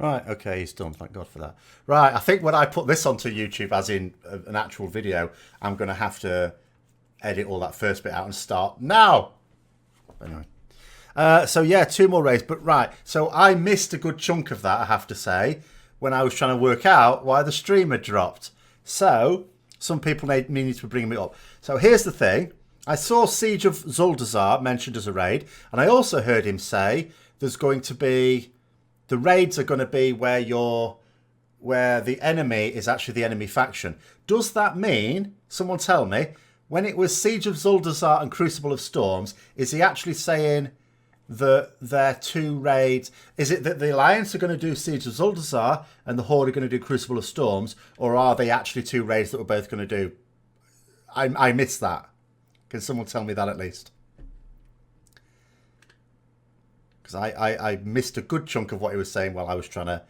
Right, okay, he's done. Thank God for that. Right, I think when I put this onto YouTube, as in an actual video, I'm going to have to edit all that first bit out and start now. Anyway. So yeah, 2 more raids. But right, so I missed a good chunk of that, I have to say, when I was trying to work out why the stream had dropped. So some people need to be bringing me up. So here's the thing. I saw Siege of Zuldazar mentioned as a raid, and I also heard him say there's going to be... The raids are going to be where the enemy is actually the enemy faction. Does that mean, someone tell me, when it was Siege of Zuldazar and Crucible of Storms, is he actually saying that they're 2 raids? Is it that the Alliance are going to do Siege of Zuldazar and the Horde are going to do Crucible of Storms, or are they actually 2 raids that we're both going to do? I missed that. Can someone tell me that at least? Because I missed a good chunk of what he was saying while I was trying to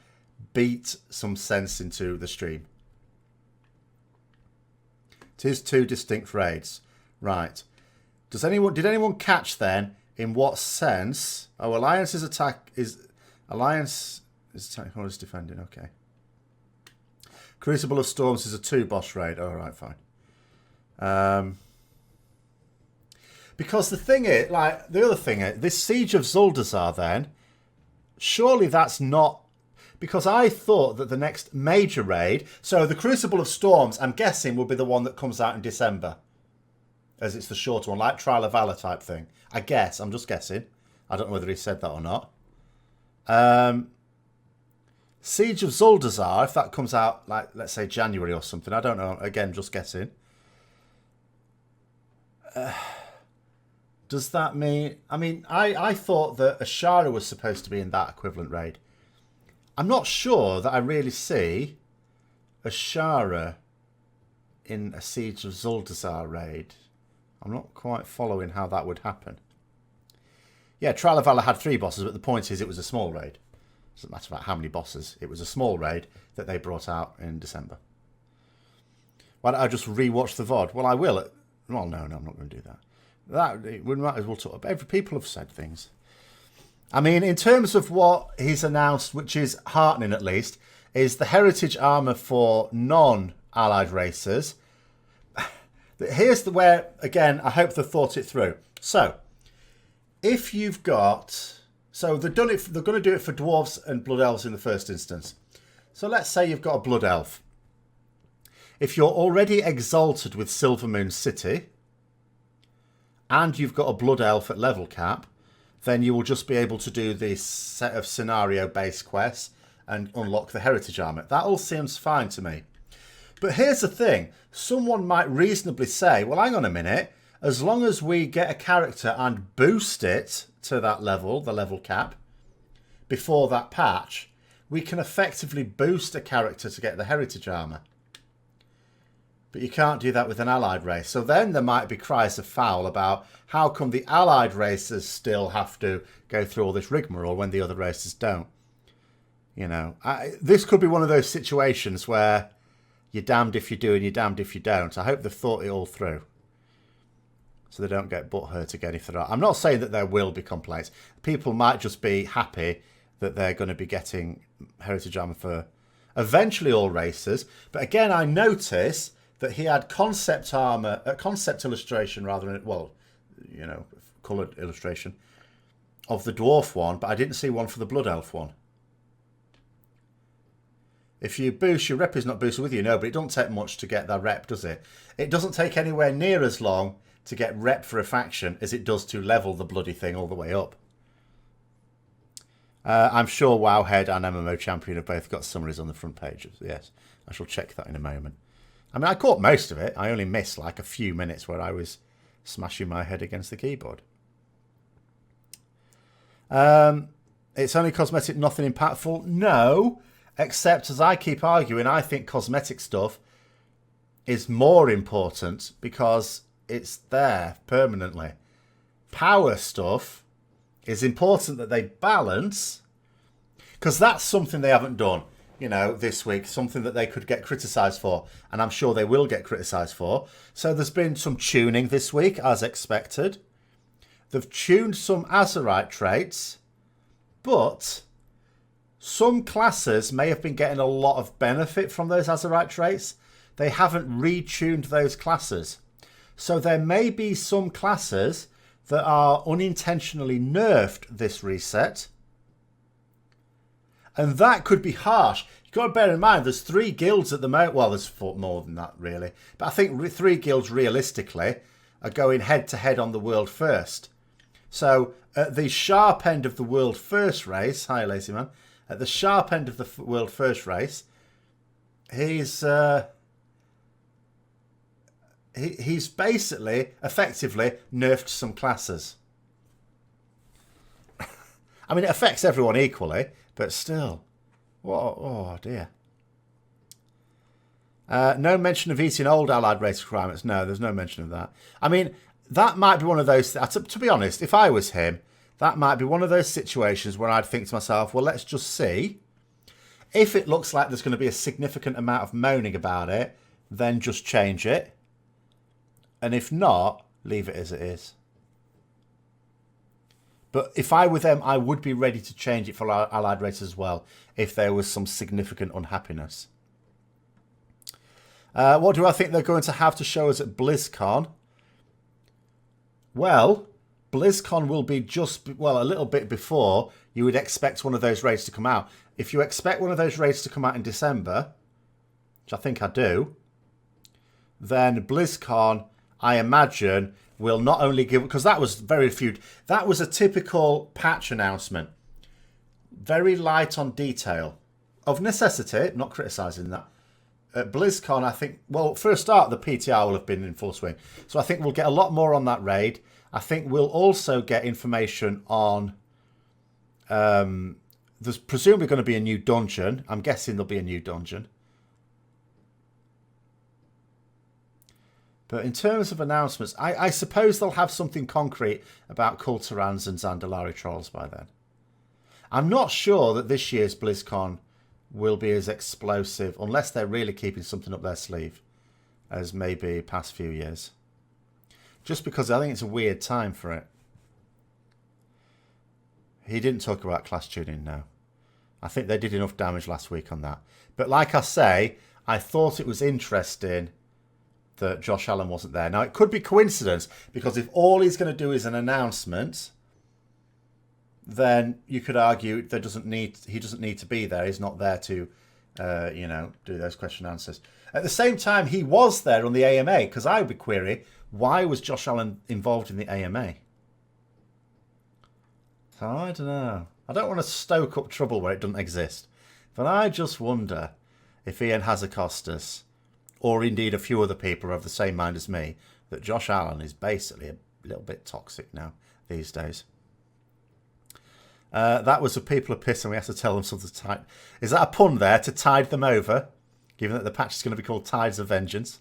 beat some sense into the stream. It is 2 distinct raids. Right. Did anyone catch then in what sense? Oh, Alliance is attacking, or is defending, okay. Crucible of Storms is a 2 boss raid. All right, fine. Because the thing is, like, the other thing is, this Siege of Zuldazar then, surely that's not... Because I thought that the next major raid... So the Crucible of Storms, I'm guessing, will be the one that comes out in December. As it's the shorter one, like Trial of Valor type thing. I guess, I'm just guessing. I don't know whether he said that or not. Siege of Zuldazar, if that comes out, like, let's say January or something. I don't know. Again, just guessing. Does that mean... I mean, I thought that Ashara was supposed to be in that equivalent raid. I'm not sure that I really see Ashara in a Siege of Zuldazar raid. I'm not quite following how that would happen. Yeah, Trial of Valor had 3 bosses, but the point is it was a small raid. It doesn't matter about how many bosses. It was a small raid that they brought out in December. Why don't I just rewatch the VOD? Well, I will. Well, no, I'm not going to do that. We might as well talk about... People have said things. I mean, in terms of what he's announced, which is heartening at least, is the heritage armour for non-allied races. Here's where, again, I hope they've thought it through. So, if you've got... So, they're going to do it for dwarves and blood elves in the first instance. So, let's say you've got a blood elf. If you're already exalted with Silvermoon City... and you've got a blood elf at level cap, then you will just be able to do this set of scenario-based quests and unlock the heritage armour. That all seems fine to me. But here's the thing. Someone might reasonably say, well, hang on a minute. As long as we get a character and boost it to that level, the level cap, before that patch, we can effectively boost a character to get the heritage armour. But you can't do that with an allied race. So then there might be cries of foul about how come the allied races still have to go through all this rigmarole when the other races don't. You know, this could be one of those situations where you're damned if you do and you're damned if you don't. I hope they've thought it all through. So they don't get butthurt again if there are. I'm not saying that there will be complaints. People might just be happy that they're going to be getting heritage armour for eventually all races. But again, I notice... that he had concept armour, concept illustration rather than, well, you know, coloured illustration of the dwarf one, but I didn't see one for the blood elf one. If you boost, your rep is not boosted with you, no, but it doesn't take much to get that rep, does it? It doesn't take anywhere near as long to get rep for a faction as it does to level the bloody thing all the way up. I'm sure Wowhead and MMO Champion have both got summaries on the front pages. Yes, I shall check that in a moment. I mean, I caught most of it. I only missed like a few minutes where I was smashing my head against the keyboard. It's only cosmetic, nothing impactful. No, except as I keep arguing, I think cosmetic stuff is more important because it's there permanently. Power stuff is important that they balance because that's something they haven't done. You know, this week, something that they could get criticised for, and I'm sure they will get criticised for. So there's been some tuning this week, as expected. They've tuned some Azerite traits, but some classes may have been getting a lot of benefit from those Azerite traits. They haven't retuned those classes. So there may be some classes that are unintentionally nerfed this reset. And that could be harsh. You've got to bear in mind, there's 3 guilds at the moment. Well, there's more than that, really. But I think 3 guilds, realistically, are going head-to-head on the world first. So, at the sharp end of the world first race, hi, Lazy Man. At the sharp end of the world first race, he's basically, effectively, nerfed some classes. I mean, it affects everyone equally, but still. What? Oh, dear. No mention of eating old allied race requirements. No, there's no mention of that. I mean, that might be one of those... To be honest, if I was him, that might be one of those situations where I'd think to myself, well, let's just see. If it looks like there's going to be a significant amount of moaning about it, then just change it. And if not, leave it as it is. But if I were them, I would be ready to change it for allied races as well, if there was some significant unhappiness. What do I think they're going to have to show us at BlizzCon? Well, BlizzCon will be a little bit before you would expect one of those raids to come out. If you expect one of those raids to come out in December, which I think I do, then BlizzCon, I imagine, will not only give... Because that was that was a typical patch announcement. Very light on detail. Of necessity, not criticising that. At BlizzCon, I think... Well, for a start, the PTR will have been in full swing. So I think we'll get a lot more on that raid. I think we'll also get information on... there's presumably going to be a new dungeon. I'm guessing there'll be a new dungeon. But in terms of announcements, I suppose they'll have something concrete about Kulturans and Zandalari trolls by then. I'm not sure that this year's BlizzCon will be as explosive, unless they're really keeping something up their sleeve, as maybe past few years. Just because I think it's a weird time for it. He didn't talk about class tuning, no. I think they did enough damage last week on that. But like I say, I thought it was interesting that Josh Allen wasn't there. Now, it could be coincidence, because if all he's going to do is an announcement, then you could argue he doesn't need to be there. He's not there to, do those question answers. At the same time, he was there on the AMA, because I would query, why was Josh Allen involved in the AMA? So I don't know. I don't want to stoke up trouble where it doesn't exist. But I just wonder if Ian Hazzikostas, or indeed a few other people are of the same mind as me, that Josh Allen is basically a little bit toxic now these days. That was a people are pissed and we have to tell them something to tide. Is that a pun there, to tide them over? Given that the patch is going to be called Tides of Vengeance.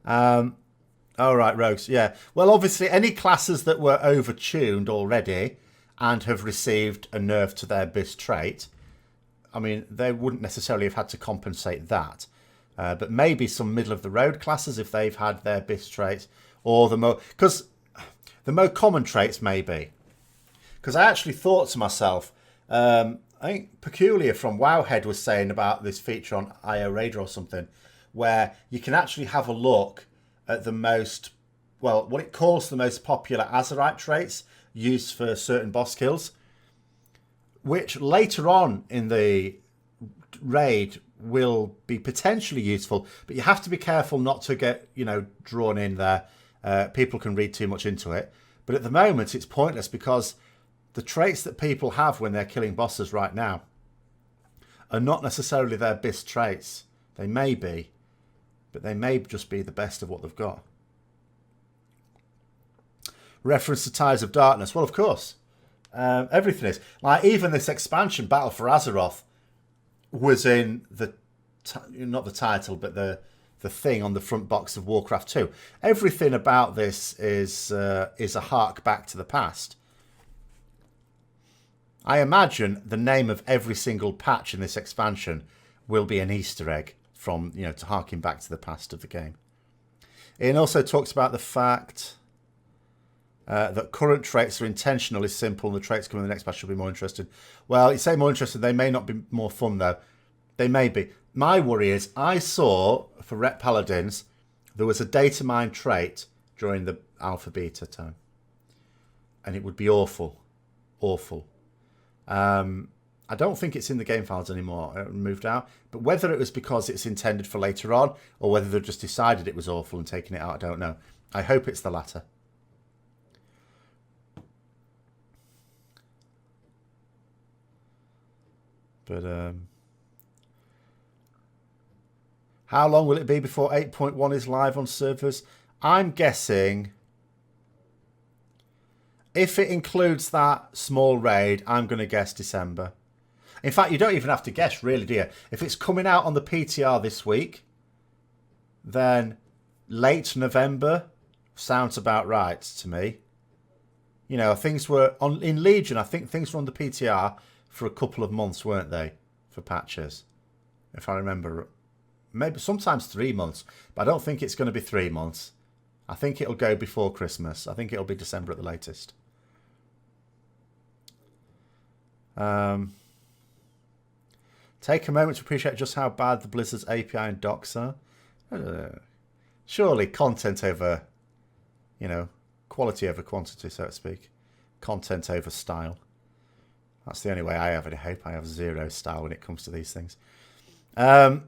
All right, Rogues. Yeah. Well, obviously, any classes that were overtuned already and have received a nerf to their BIS trait, I mean, they wouldn't necessarily have had to compensate that. But maybe some middle-of-the-road classes, if they've had their BIS traits, or because the more common traits, maybe. Because I actually thought to myself, I think Peculiar from Wowhead was saying about this feature on IO Radar or something, where you can actually have a look at the most, well, what it calls the most popular Azerite traits used for certain boss kills, which later on in the raid will be potentially useful, but you have to be careful not to get, drawn in there. People can read too much into it. But at the moment, it's pointless, because the traits that people have when they're killing bosses right now are not necessarily their BIS traits. They may be, but they may just be the best of what they've got. Reference to Tides of Darkness. Well, of course. Everything is. Like, even this expansion, Battle for Azeroth, was in the... not the title, but the thing on the front box of Warcraft 2. Everything about this is a hark back to the past. I imagine the name of every single patch in this expansion will be an Easter egg from, to harken back to the past of the game. Ian also talks about the fact that current traits are intentionally simple and the traits coming in the next patch should be more interesting. Well, you say more interesting, they may not be more fun though. They may be. My worry is I saw for Rep Paladins there was a data mine trait during the alpha beta time. And it would be awful. Awful. I don't think it's in the game files anymore. It moved out. But whether it was because it's intended for later on or whether they've just decided it was awful and taken it out, I don't know. I hope it's the latter. But how long will it be before 8.1 is live on servers? I'm guessing if it includes that small raid, I'm going to guess December. In fact, you don't even have to guess, really, do you? If it's coming out on the PTR this week, then late November sounds about right to me. You know, things were on in Legion. I think things were on the PTR for a couple of months, weren't they, for patches? If I remember, maybe sometimes 3 months, but I don't think it's going to be 3 months. I think it'll go before Christmas. I think it'll be December at the latest. Take a moment to appreciate just how bad the Blizzard's API and docs are. Surely content over, you know, quality over quantity, so to speak. Content over style. That's the only way I have any hope. I have zero style when it comes to these things. Can't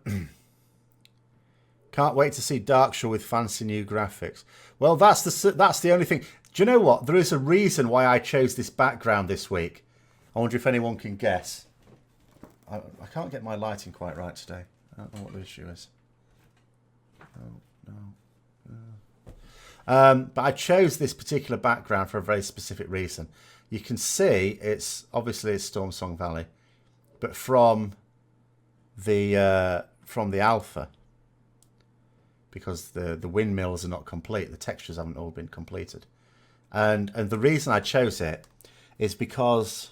wait to see Darkshore with fancy new graphics. Well, that's the only thing. Do you know what? There is a reason why I chose this background this week. I wonder if anyone can guess. I can't get my lighting quite right today. I don't know what the issue is. But I chose this particular background for a very specific reason. You can see it's obviously Stormsong Valley, but from the alpha, because the windmills are not complete, the textures haven't all been completed, and the reason I chose it is because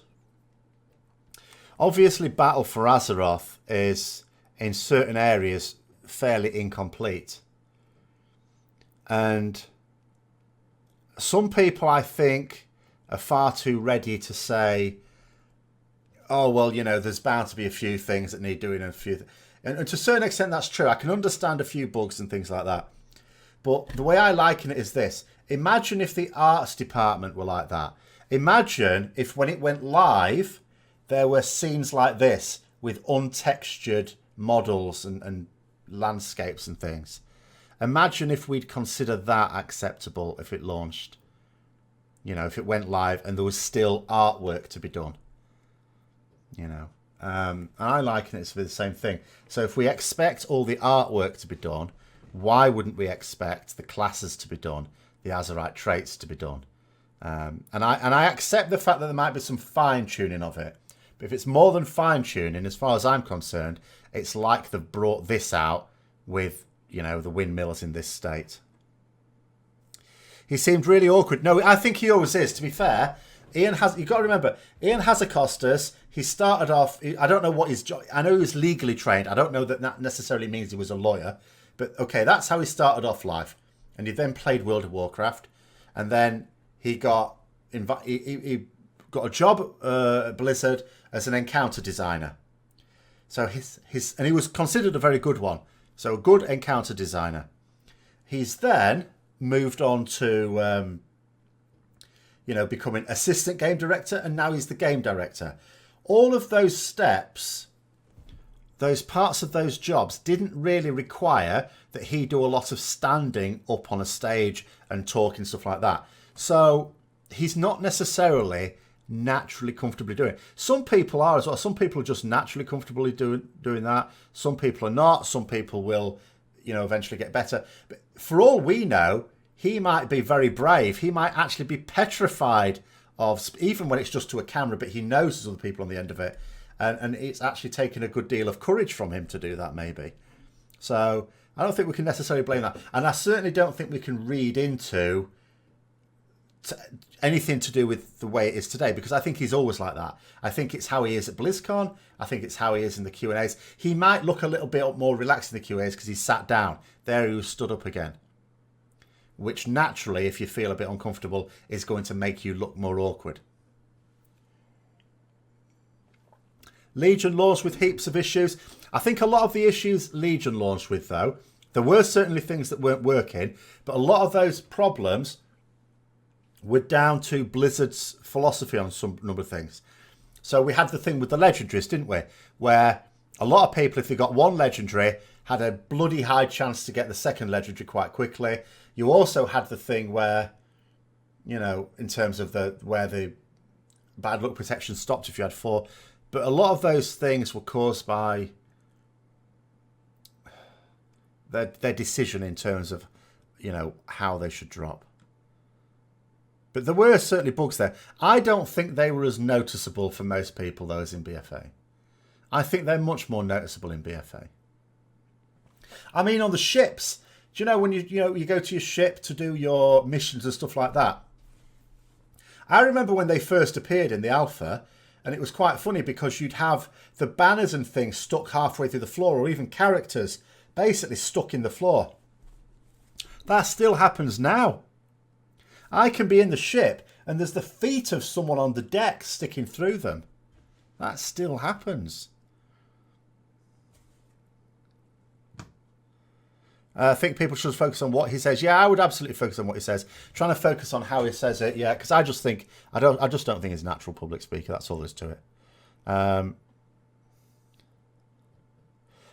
obviously Battle for Azeroth is in certain areas fairly incomplete, and some people I think are far too ready to say, oh, well, you know, there's bound to be a few things that need doing and a few... And to a certain extent, that's true. I can understand a few bugs and things like that. But the way I liken it is this. Imagine if the arts department were like that. Imagine if when it went live, there were scenes like this with untextured models and landscapes and things. Imagine if we'd consider that acceptable if it launched. You know, if it went live and there was still artwork to be done. You know, and I liken it to the same thing. So if we expect all the artwork to be done, why wouldn't we expect the classes to be done, the Azerite traits to be done? And I accept the fact that there might be some fine tuning of it. But if it's more than fine tuning, as far as I'm concerned, it's like they've brought this out with, you know, the windmills in this state. He seemed really awkward. No, I think he always is, to be fair. You've got to remember, Ian Hazzikostas, he started off, I don't know what his job, I know he was legally trained. I don't know that necessarily means he was a lawyer. But, okay, that's how he started off life. And he then played World of Warcraft. And then he got he got a job at Blizzard as an encounter designer. So and he was considered a very good one. So a good encounter designer. He's then moved on to, you know, becoming assistant game director, and now he's the game director. All of those steps, those parts of those jobs didn't really require that he do a lot of standing up on a stage and talking, stuff like that. So he's not necessarily naturally comfortably doing it. Some people are as well. Some people are just naturally comfortably doing that. Some people are not. Some people will, you know, eventually get better. But for all we know, he might be very brave. He might actually be petrified of, even when it's just to a camera, but he knows there's other people on the end of it. And it's actually taken a good deal of courage from him to do that, maybe. So I don't think we can necessarily blame that. And I certainly don't think we can read into anything to do with the way it is today, because I think he's always like that. I think it's how he is at BlizzCon. I think it's how he is in the Q&As. He might look a little bit more relaxed in the Q&As because he's sat down. There he was stood up again. which naturally, if you feel a bit uncomfortable, is going to make you look more awkward. Legion launched with heaps of issues. I think a lot of the issues Legion launched with, though, there were certainly things that weren't working, but a lot of those problems were down to Blizzard's philosophy on some number of things. So we had the thing with the legendaries, didn't we? Where a lot of people, if they got one legendary, had a bloody high chance to get the second legendary quite quickly. You also had the thing where, you know, in terms of where the bad luck protection stopped if you had 4. But a lot of those things were caused by their decision in terms of, you know, how they should drop. But there were certainly bugs there. I don't think they were as noticeable for most people, though, as in BFA. I think they're much more noticeable in BFA. I mean, on the ships, do you know when you go to your ship to do your missions and stuff like that? I remember when they first appeared in the alpha, and it was quite funny because you'd have the banners and things stuck halfway through the floor, or even characters basically stuck in the floor. That still happens now. I can be in the ship and there's the feet of someone on the deck sticking through them. That still happens. I think people should focus on what he says. Yeah, I would absolutely focus on what he says. Trying to focus on how he says it, yeah, because I just don't think he's a natural public speaker. That's all there is to it.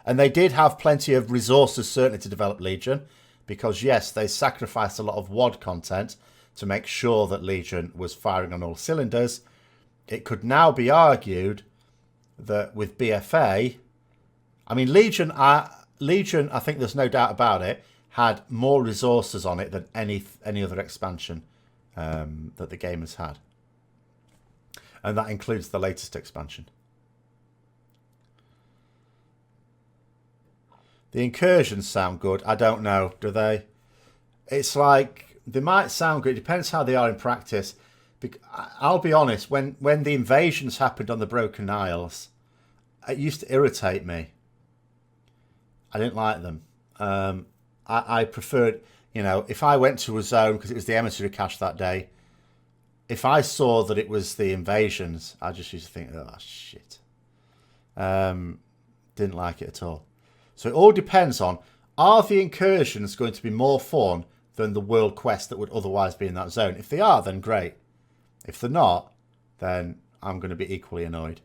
And they did have plenty of resources, certainly, to develop Legion, because yes, they sacrificed a lot of WoD content to make sure that Legion was firing on all cylinders. It could now be argued that with BFA, I mean, Legion, I think there's no doubt about it, had more resources on it than any other expansion that the game has had. And that includes the latest expansion. The incursions sound good. I don't know, do they? It's like, they might sound good. It depends how they are in practice. I'll be honest, when the invasions happened on the Broken Isles, it used to irritate me. I didn't like them. I preferred, you know, if I went to a zone, because it was the emissary cache that day, if I saw that it was the invasions, I just used to think, oh, shit. Didn't like it at all. So it all depends on, are the incursions going to be more fun than the world quest that would otherwise be in that zone? If they are, then great. If they're not, then I'm going to be equally annoyed.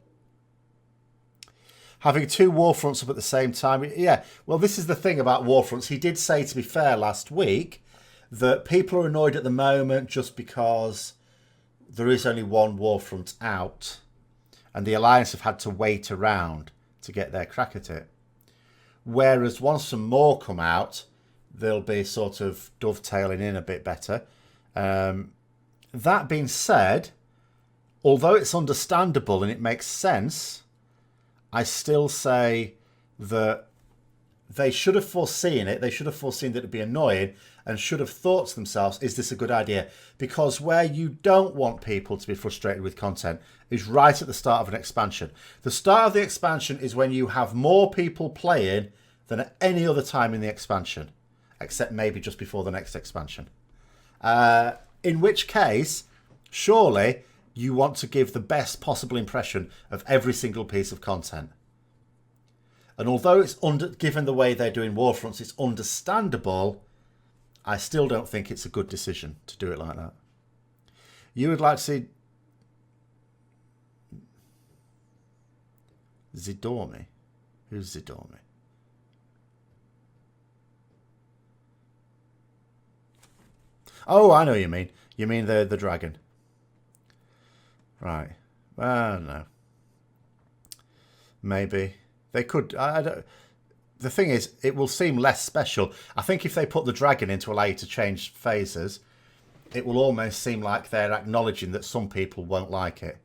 Having 2 Warfronts up at the same time. Yeah, well, this is the thing about Warfronts. He did say, to be fair, last week, that people are annoyed at the moment just because there is only one Warfront out. And the Alliance have had to wait around to get their crack at it. Whereas once some more come out, they'll be sort of dovetailing in a bit better. That being said, although it's understandable and it makes sense, I still say that they should have foreseen it. They should have foreseen that it'd be annoying and should have thought to themselves, is this a good idea? Because where you don't want people to be frustrated with content is right at the start of an expansion. The start of the expansion is when you have more people playing than at any other time in the expansion, except maybe just before the next expansion. In which case, surely you want to give the best possible impression of every single piece of content. And although it's given the way they're doing Warfronts, it's understandable, I still don't think it's a good decision to do it like that. You would like to see Zidormi? Who's Zidormi? Oh, I know what you mean. You mean the dragon. Right. Well, no. Maybe. They could. I don't. The thing is, it will seem less special. I think if they put the dragon in to allow you to change phases, it will almost seem like they're acknowledging that some people won't like it.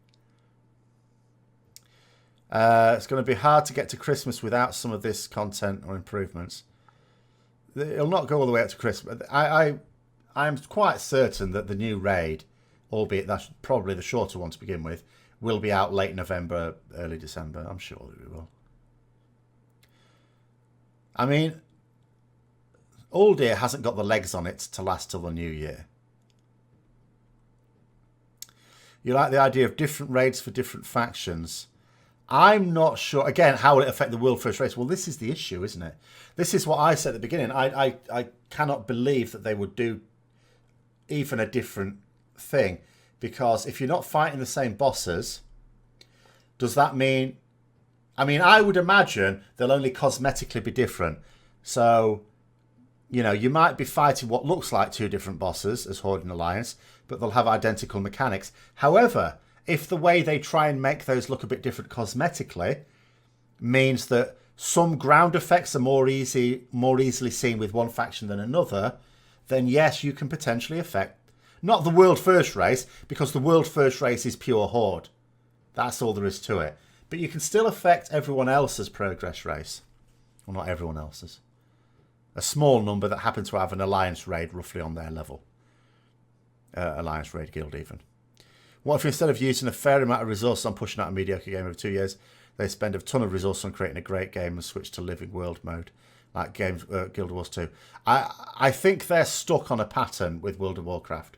It's going to be hard to get to Christmas without some of this content or improvements. It'll not go all the way up to Christmas. I'm quite certain that the new raid, albeit that's probably the shorter one to begin with, will be out late November, early December. I'm sure that it will. I mean, Uldir hasn't got the legs on it to last till the new year. You like the idea of different raids for different factions. I'm not sure. Again, how will it affect the world first race? Well, this is the issue, isn't it? This is what I said at the beginning. I cannot believe that they would do even a different thing. Because if you're not fighting the same bosses, does that mean... I mean, I would imagine they'll only cosmetically be different. So, you know, you might be fighting what looks like two different bosses as Horde and Alliance, but they'll have identical mechanics. However, if the way they try and make those look a bit different cosmetically means that some ground effects are more easily seen with one faction than another, then yes, you can potentially affect not the world first race, because the world first race is pure Horde. That's all there is to it. But you can still affect everyone else's progress race. Well, not everyone else's. A small number that happen to have an Alliance raid roughly on their level. Alliance raid guild even. What if instead of using a fair amount of resources on pushing out a mediocre game over 2 years, they spend a ton of resources on creating a great game and switch to living world mode, like Guild Wars 2? I think they're stuck on a pattern with World of Warcraft.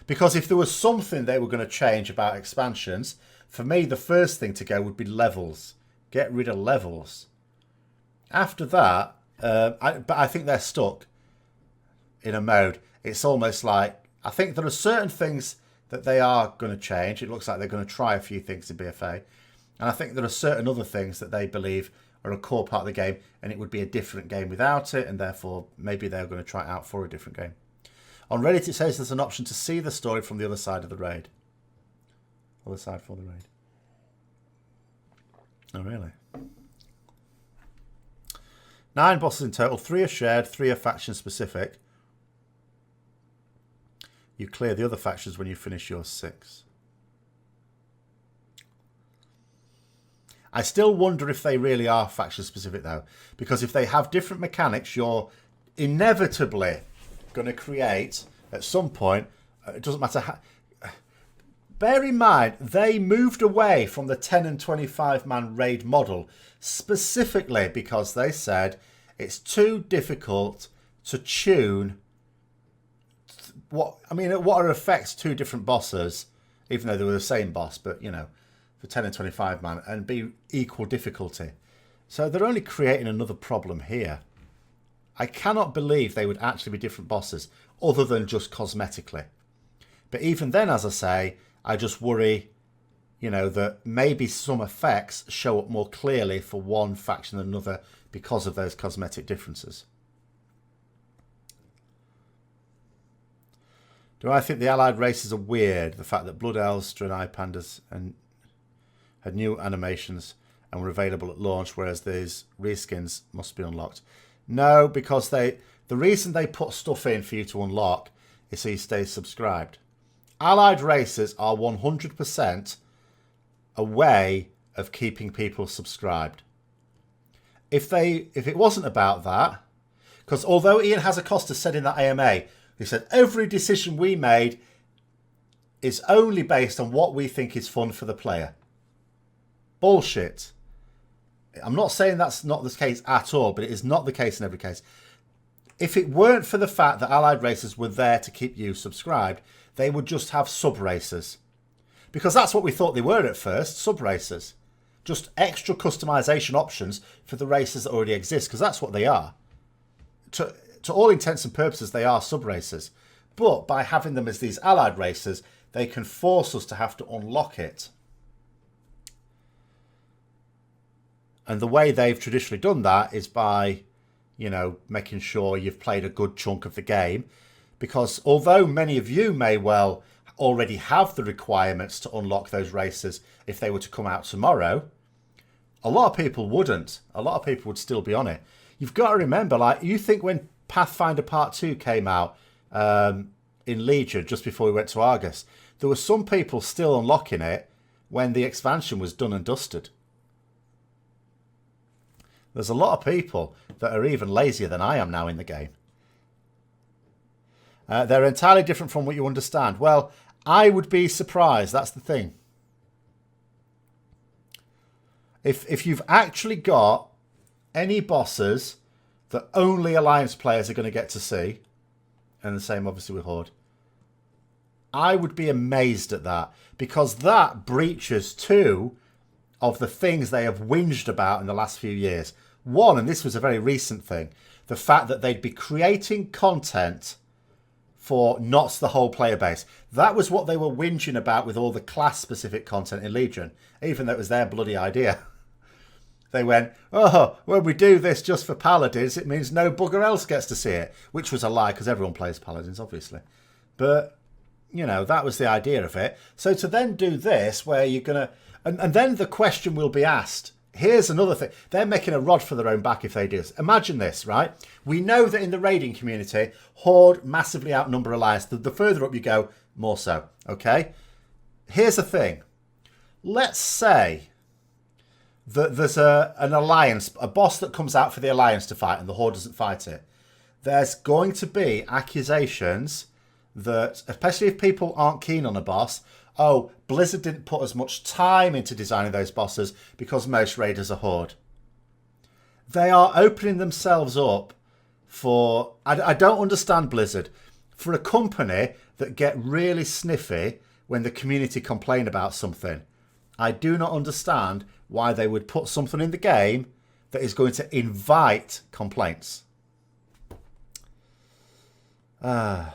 Because if there was something they were going to change about expansions, for me the first thing to go would be levels. Get rid of levels. After that, but I think they're stuck in a mode. It's almost like, I think there are certain things that they are going to change. It looks like they're going to try a few things in BFA. And I think there are certain other things that they believe are a core part of the game, and it would be a different game without it, and therefore maybe they're going to try it out for a different game. On Reddit it says there's an option to see the story from the other side of the raid. Other side for the raid. Oh, really? 9 bosses in total. 3 are shared, 3 are faction specific. You clear the other factions when you finish your 6. I still wonder if they really are faction specific though. Because if they have different mechanics, you're inevitably going to create, at some point, it doesn't matter how... Bear in mind, they moved away from the 10 and 25 man raid model specifically because they said it's too difficult to tune what are effects 2 different bosses, even though they were the same boss, but you know, for 10 and 25 man, and be equal difficulty. So they're only creating another problem here. I cannot believe they would actually be different bosses other than just cosmetically. But even then, as I say, I just worry, you know, that maybe some effects show up more clearly for one faction than another because of those cosmetic differences. Do I think the allied races are weird? The fact that Blood Elves, Draenei Pandas and had new animations and were available at launch, whereas these reskins must be unlocked. No, because the reason they put stuff in for you to unlock is so you stay subscribed. Allied races are 100% a way of keeping people subscribed. If it wasn't about that, because although Ian Hazzikostas said in that AMA, he said every decision we made is only based on what we think is fun for the player. Bullshit. I'm not saying that's not the case at all, but it is not the case in every case. If it weren't for the fact that allied races were there to keep you subscribed, they would just have sub-races. Because that's what we thought they were at first, sub-races. Just extra customization options for the races that already exist, because that's what they are. To all intents and purposes, they are sub-races. But by having them as these allied races, they can force us to have to unlock it. And the way they've traditionally done that is by, you know, making sure you've played a good chunk of the game. Because although many of you may well already have the requirements to unlock those races if they were to come out tomorrow, a lot of people wouldn't. A lot of people would still be on it. You've got to remember, like, you think when Pathfinder Part 2 came out in Legion just before we went to Argus, there were some people still unlocking it when the expansion was done and dusted. There's a lot of people that are even lazier than I am now in the game. They're entirely different from what you understand. Well, I would be surprised. That's the thing. If you've actually got any bosses that only Alliance players are going to get to see, and the same obviously with Horde, I would be amazed at that, because that breaches two of the things they have whinged about in the last few years. One, and this was a very recent thing, the fact that they'd be creating content for not the whole player base. That was what they were whinging about with all the class-specific content in Legion, even though it was their bloody idea. They went, oh, when we do this just for Paladins, it means no bugger else gets to see it, which was a lie, because everyone plays Paladins, obviously. But, you know, that was the idea of it. So to then do this, where you're going to... And then the question will be asked, here's another thing. They're making a rod for their own back if they do this. Imagine this, right? We know that in the raiding community, Horde massively outnumber Alliance. The further up you go, more so, okay? Here's the thing. Let's say that there's an Alliance, a boss that comes out for the Alliance to fight and the Horde doesn't fight it. There's going to be accusations that, especially if people aren't keen on a boss, oh, Blizzard didn't put as much time into designing those bosses because most raiders are Horde. They are opening themselves up for... I don't understand Blizzard. For a company that get really sniffy when the community complain about something, I do not understand why they would put something in the game that is going to invite complaints. Oh,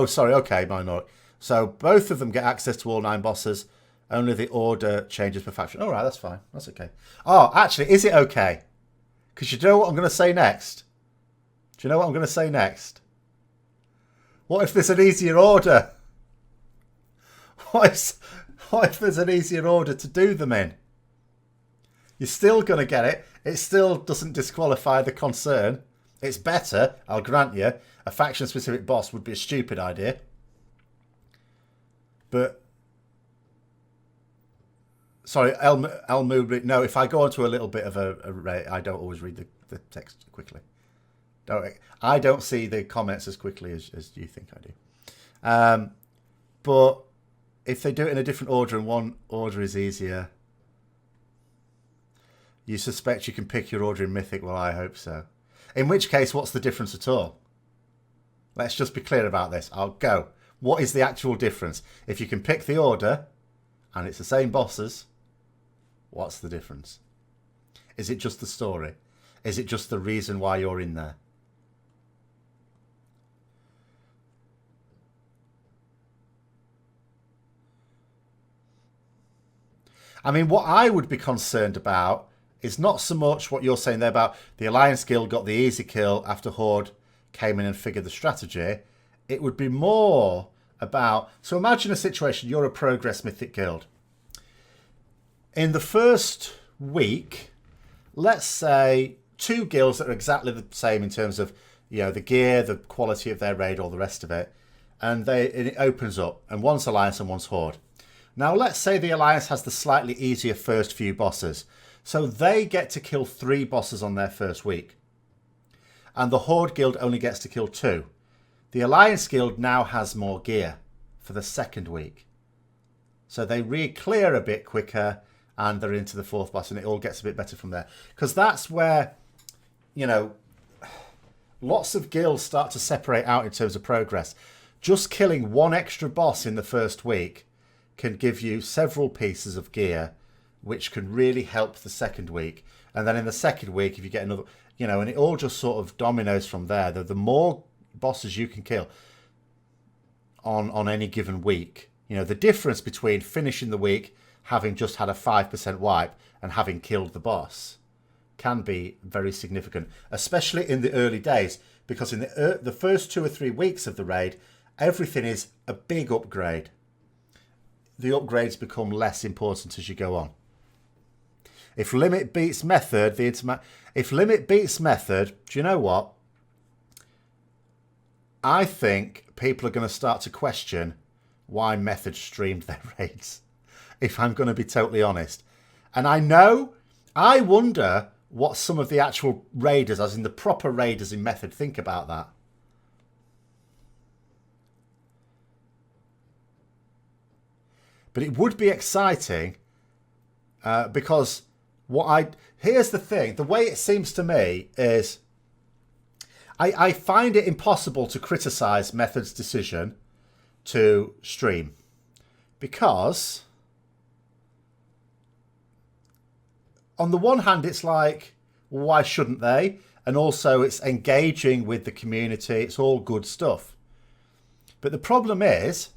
sorry. Okay, minority. So both of them get access to all 9 bosses. Only the order changes per faction. All right, that's fine. That's okay. Oh, actually, is it okay? Because you know what I'm going to say next? Do you know what I'm going to say next? What if there's an easier order? What if there's an easier order to do them in? You're still going to get it. It still doesn't disqualify the concern. It's better, I'll grant you. A faction-specific boss would be a stupid idea. But... Sorry, Elmu, no, if I go on to a little bit of I don't always read the text quickly. I don't see the comments as quickly as you think I do. But if they do it in a different order and one order is easier, you suspect you can pick your order in Mythic? Well, I hope so. In which case, what's the difference at all? Let's just be clear about this. I'll go. What is the actual difference? If you can pick the order and it's the same bosses, what's the difference? Is it just the story? Is it just the reason why you're in there? I mean, what I would be concerned about is not so much what you're saying there about the Alliance Guild got the easy kill after Horde came in and figured the strategy. It would be more about... So imagine a situation, you're a Progress Mythic Guild. In the first week, let's say 2 guilds that are exactly the same in terms of, you know, the gear, the quality of their raid, all the rest of it. And it opens up, and one's Alliance and one's Horde. Now, let's say the Alliance has the slightly easier first few bosses. So they get to kill 3 bosses on their first week. And the Horde Guild only gets to kill 2. The Alliance Guild now has more gear for the second week. So they re-clear a bit quicker and they're into the 4th boss and it all gets a bit better from there. Because that's where, you know, lots of guilds start to separate out in terms of progress. Just killing 1 extra boss in the first week can give you several pieces of gear, which can really help the second week. And then in the second week, if you get another, you know, and it all just sort of dominoes from there. The more bosses you can kill on any given week, you know, the difference between finishing the week, having just had a 5% wipe, and having killed the boss can be very significant, especially in the early days, because in the first 2 or 3 weeks of the raid, everything is a big upgrade. The upgrades become less important as you go on. If limit beats method, if limit beats method, do you know what? I think people are going to start to question why method streamed their raids, if I'm going to be totally honest. And I wonder what some of the actual raiders, as in the proper raiders in method, think about that. But it would be exciting because Here's the thing. The way it seems to me is I find it impossible to criticise Method's decision to stream. Because on the one hand, it's like, why shouldn't they? And also it's engaging with the community. It's all good stuff. But the problem is,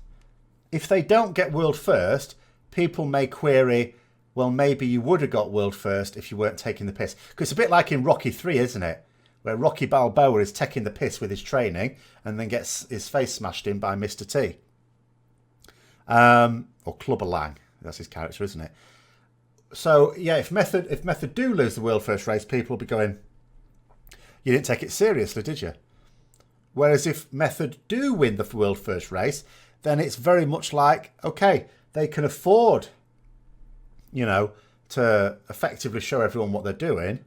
if they don't get world first, people may query, well, maybe you would have got world first if you weren't taking the piss. Because it's a bit like in Rocky 3, isn't it? Where Rocky Balboa is taking the piss with his training and then gets his face smashed in by Mr. T. Or Clubber Lang. That's his character, isn't it? So, yeah, if Method do lose the world first race, people will be going, you didn't take it seriously, did you? Whereas if Method do win the world first race, then it's very much like, okay, they can afford, you know, to effectively show everyone what they're doing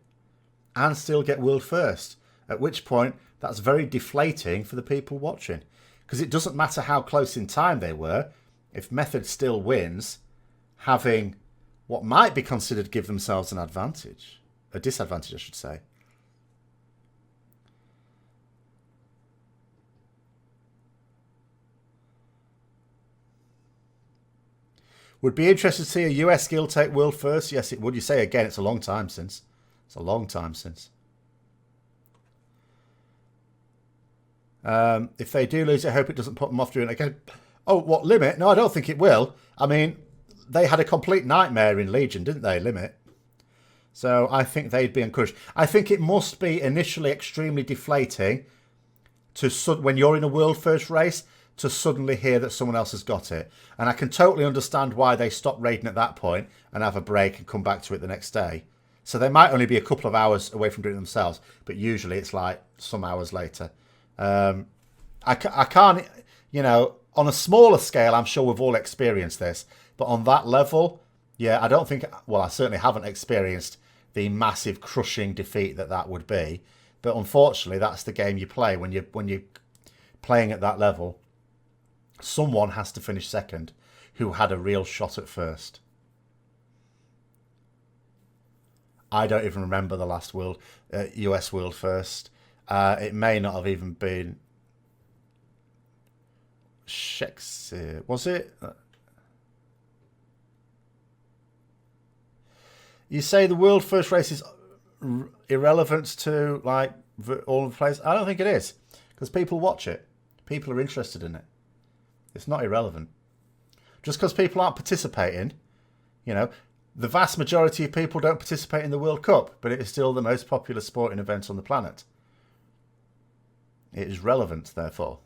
and still get world first. At which point, that's very deflating for the people watching. Because it doesn't matter how close in time they were, if Method still wins, having what might be considered give themselves an advantage. A disadvantage, I should say. Would be interested to see a US guild take world first. Yes, it would. You say again, it's a long time since. It's a long time since. If they do lose, I hope it doesn't put them off doing it again. Oh, what, Limit? No, I don't think it will. I mean, they had a complete nightmare in Legion, didn't they, Limit? So I think they'd be encouraged. I think it must be initially extremely deflating to when you're in a world first race to suddenly hear that someone else has got it. And I can totally understand why they stop raiding at that point and have a break and come back to it the next day. So they might only be a couple of hours away from doing it themselves, but usually it's like some hours later. I can't, you know, on a smaller scale, I'm sure we've all experienced this. But on that level, yeah, I don't think, well, I certainly haven't experienced the massive crushing defeat that would be. But unfortunately, that's the game you play when you're playing at that level. Someone has to finish second who had a real shot at first. I don't even remember the last US world first. It may not have even been Shakespeare. Was it? You say the world first race is irrelevant to like all the players? I don't think it is, because people watch it. People are interested in it. It's not irrelevant. Just because people aren't participating, you know, the vast majority of people don't participate in the World Cup, but it is still the most popular sporting event on the planet. It is relevant, therefore.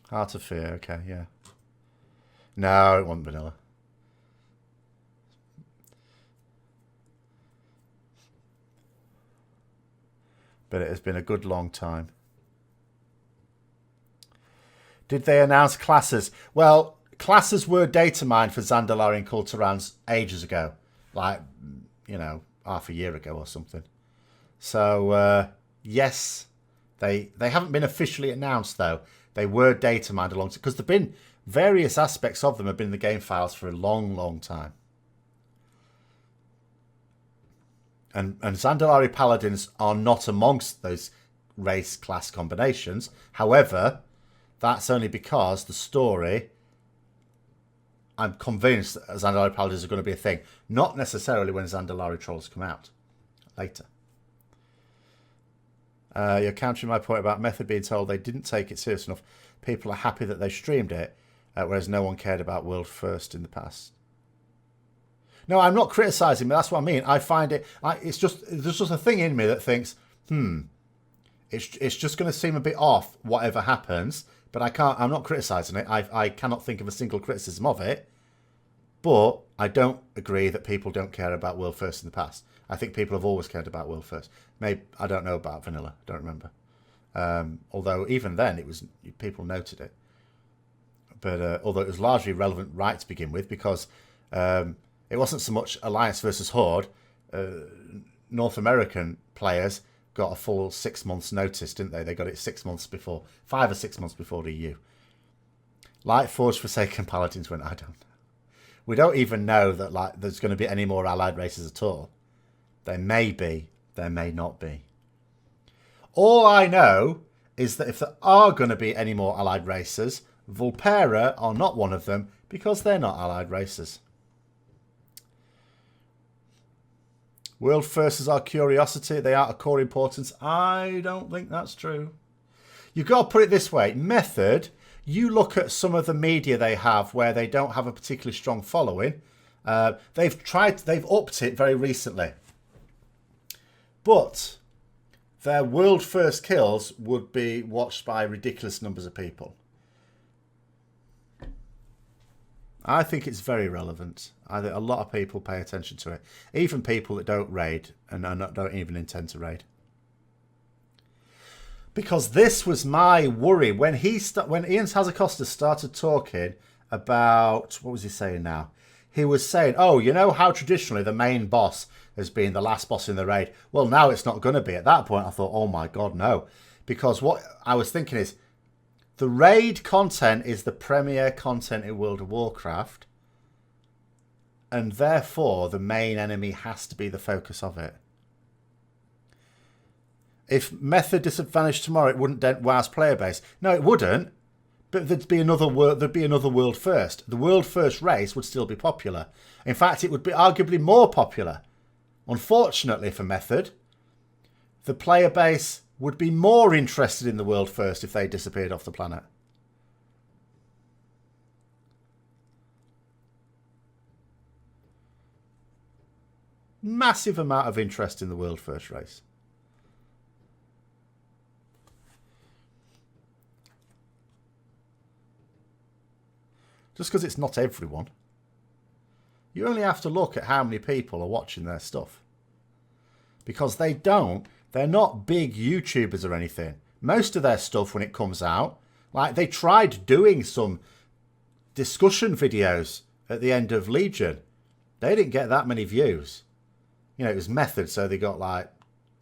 Heart of Fear, okay, yeah. No, it wasn't vanilla. But it has been a good long time. Did they announce classes? Well, classes were data mined for Zandalari and Kulturans ages ago. Like, you know, half a year ago or something. So, yes, they haven't been officially announced, though. They were data mined along, because there've been various aspects of them have been in the game files for a long, long time. And Zandalari Paladins are not amongst those race class combinations. However, that's only because the story, I'm convinced that Zandalari Paladins are going to be a thing. Not necessarily when Zandalari Trolls come out. Later. You're countering my point about Method being told they didn't take it serious enough. People are happy that they streamed it, whereas no one cared about World First in the past. No, I'm not criticising, but that's what I mean. I find it, there's just a thing in me that thinks, it's just going to seem a bit off, whatever happens. But I'm not criticising it. I cannot think of a single criticism of it. But I don't agree that people don't care about World First in the past. I think people have always cared about World First. Maybe I don't know about Vanilla. I don't remember. Although even then, it was people noted it. But although it was largely relevant right to begin with, because it wasn't so much Alliance versus Horde. North American players got a full 6 months notice, didn't they? They got it 6 months before, 5 or 6 months before the EU. Lightforged Forsaken Paladins went, I don't know. We don't even know that like there's going to be any more allied races at all. There may be, there may not be. All I know is that if there are going to be any more allied races, Vulpera are not one of them because they're not allied races. World first is our curiosity. They are of core importance. I don't think that's true. You've got to put it this way. Method, you look at some of the media they have where they don't have a particularly strong following. They've upped it very recently. But their world first kills would be watched by ridiculous numbers of people. I think it's very relevant. I think a lot of people pay attention to it. Even people that don't raid and don't even intend to raid. Because this was my worry. When Ian Hazzikostas started talking about... What was he saying now? He was saying, oh, you know how traditionally the main boss has been the last boss in the raid? Well, now it's not going to be. At that point, I thought, oh my God, no. Because what I was thinking is, the raid content is the premier content in World of Warcraft. And therefore, the main enemy has to be the focus of it. If Method disadvantaged tomorrow, it wouldn't dent WoW's player base. No, it wouldn't. But there'd be another world first. The world first race would still be popular. In fact, it would be arguably more popular. Unfortunately for Method, the player base would be more interested in the world first if they disappeared off the planet. Massive amount of interest in the world first race. Just because it's not everyone. You only have to look at how many people are watching their stuff. Because they're not big YouTubers or anything. Most of their stuff when it comes out, like they tried doing some discussion videos at the end of Legion. They didn't get that many views. You know, it was Method, so they got like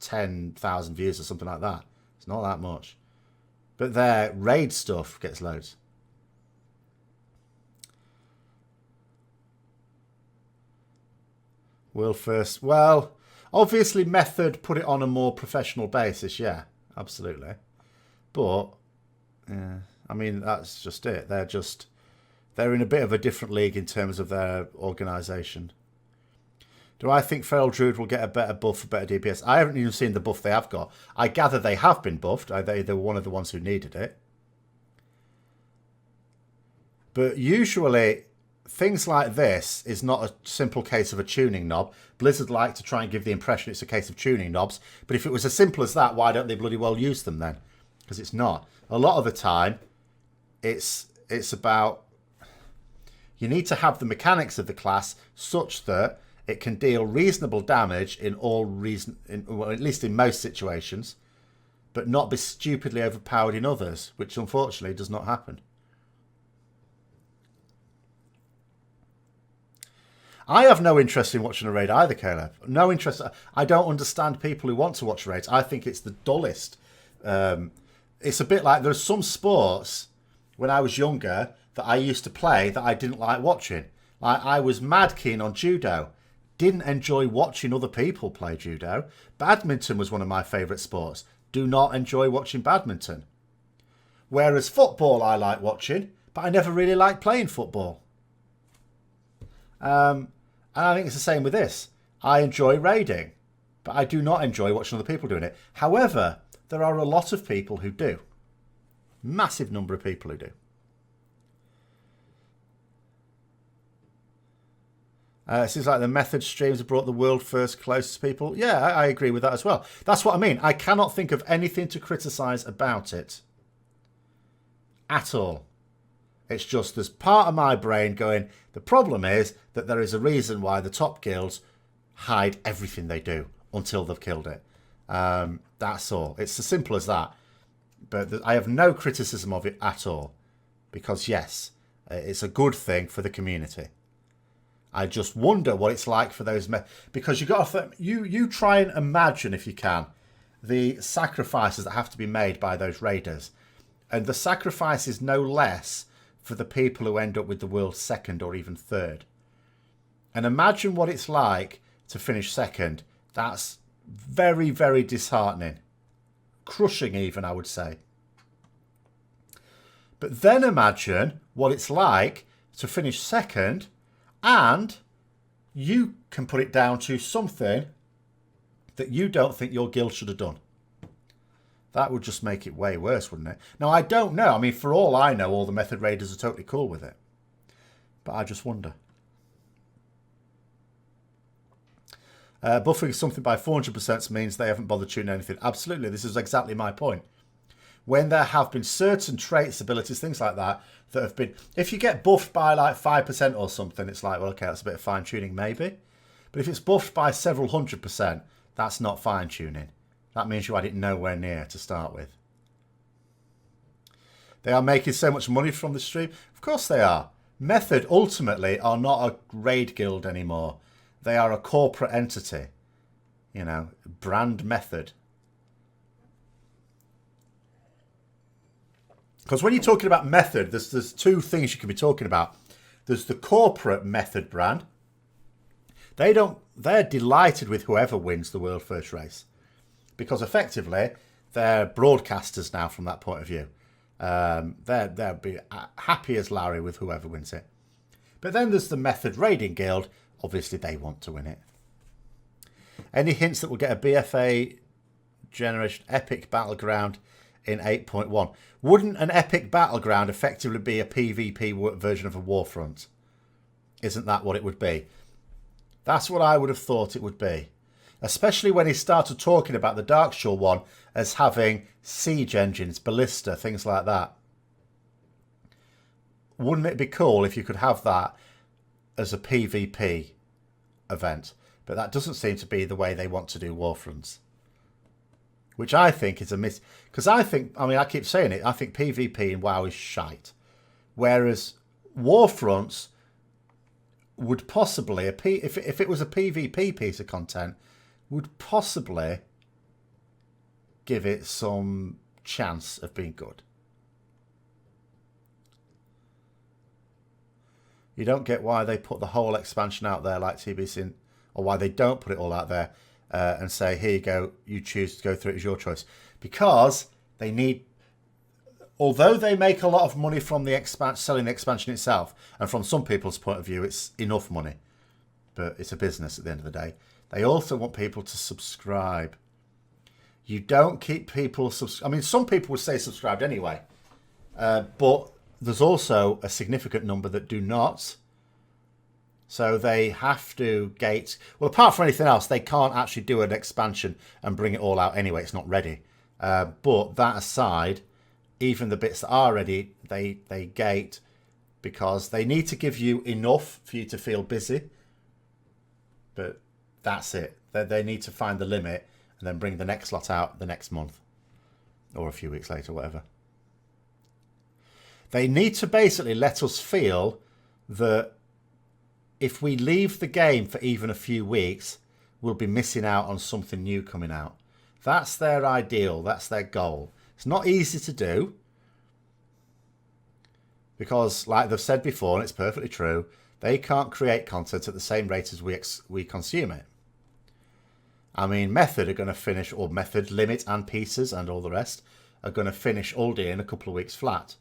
10,000 views or something like that. It's not that much. But their raid stuff gets loads. World first. Well, obviously Method put it on a more professional basis. Yeah, absolutely. But, yeah, I mean, that's just it. They're in a bit of a different league in terms of their organisation. Do I think Feral Druid will get a better buff, a better DPS? I haven't even seen the buff they have got. I gather they have been buffed. They were one of the ones who needed it. But usually, things like this is not a simple case of a tuning knob. Blizzard like to try and give the impression it's a case of tuning knobs. But if it was as simple as that, why don't they bloody well use them then? Because it's not. A lot of the time, it's about... You need to have the mechanics of the class such that it can deal reasonable damage in well, at least in most situations, but not be stupidly overpowered in others, which unfortunately does not happen. I have no interest in watching a raid either, Caleb. No interest. I don't understand people who want to watch raids. I think it's the dullest. It's a bit like there's some sports when I was younger that I used to play that I didn't like watching. Like I was mad keen on judo. Didn't enjoy watching other people play judo. Badminton was one of my favourite sports. Do not enjoy watching badminton. Whereas football I like watching, but I never really liked playing football. And I think it's the same with this. I enjoy raiding, but I do not enjoy watching other people doing it. However, there are a lot of people who do. Massive number of people who do. It seems like the Method streams have brought the world first closest to people. Yeah, I agree with that as well. That's what I mean. I cannot think of anything to criticise about it. At all. It's just there's part of my brain going, the problem is that there is a reason why the top guilds hide everything they do until they've killed it. That's all. It's as simple as that. But I have no criticism of it at all. Because yes, it's a good thing for the community. I just wonder what it's like for those because you got to you try and imagine if you can the sacrifices that have to be made by those raiders, and the sacrifice is no less for the people who end up with the world's second or even third. And imagine what it's like to finish second. That's very, very disheartening. Crushing even, I would say. But then imagine what it's like to finish second and you can put it down to something that you don't think your guild should have done. That would just make it way worse, wouldn't it? Now, I don't know. I mean, for all I know, all the Method Raiders are totally cool with it. But I just wonder. Buffing something by 400% means they haven't bothered tuning anything. Absolutely, this is exactly my point. When there have been certain traits, abilities, things like that, that have been... If you get buffed by like 5% or something, it's like, well, okay, that's a bit of fine-tuning maybe. But if it's buffed by several 100%, that's not fine-tuning. That means you had it nowhere near to start with. They are making so much money from the stream. Of course they are. Method, ultimately, are not a raid guild anymore. They are a corporate entity. You know, brand Method. Because when you're talking about Method, there's two things you can be talking about. There's the corporate Method brand. They're delighted with whoever wins the world first race. Because effectively, they're broadcasters now from that point of view. They'll be happy as Larry with whoever wins it. But then there's the Method Raiding Guild. Obviously, they want to win it. Any hints that we'll get a BFA Generation Epic Battleground in 8.1? Wouldn't an Epic Battleground effectively be a PvP version of a Warfront? Isn't that what it would be? That's what I would have thought it would be. Especially when he started talking about the Darkshore one as having siege engines, ballista, things like that. Wouldn't it be cool if you could have that as a PvP event? But that doesn't seem to be the way they want to do Warfronts. Which I think is a miss. Because I think, I mean, I keep saying it, I think PvP in WoW is shite. Whereas Warfronts would possibly, if it was a PvP piece of content, would possibly give it some chance of being good. You don't get why they put the whole expansion out there like TBC, or why they don't put it all out there and say, here you go, you choose to go through it as your choice. Because they need, although they make a lot of money from the selling the expansion itself, and from some people's point of view, it's enough money, but it's a business at the end of the day. They also want people to subscribe. You don't keep people... I mean, some people would say subscribed anyway. But there's also a significant number that do not. So they have to gate... Well, apart from anything else, they can't actually do an expansion and bring it all out anyway. It's not ready. But that aside, even the bits that are ready, they gate because they need to give you enough for you to feel busy. But... that's it. They need to find the limit and then bring the next lot out the next month. Or a few weeks later, whatever. They need to basically let us feel that if we leave the game for even a few weeks, we'll be missing out on something new coming out. That's their ideal. That's their goal. It's not easy to do. Because, like they've said before, and it's perfectly true, they can't create content at the same rate as we consume it. I mean, Method are going to finish, or Method, Limit and Pieces and all the rest, are going to finish Aldi in a couple of weeks flat.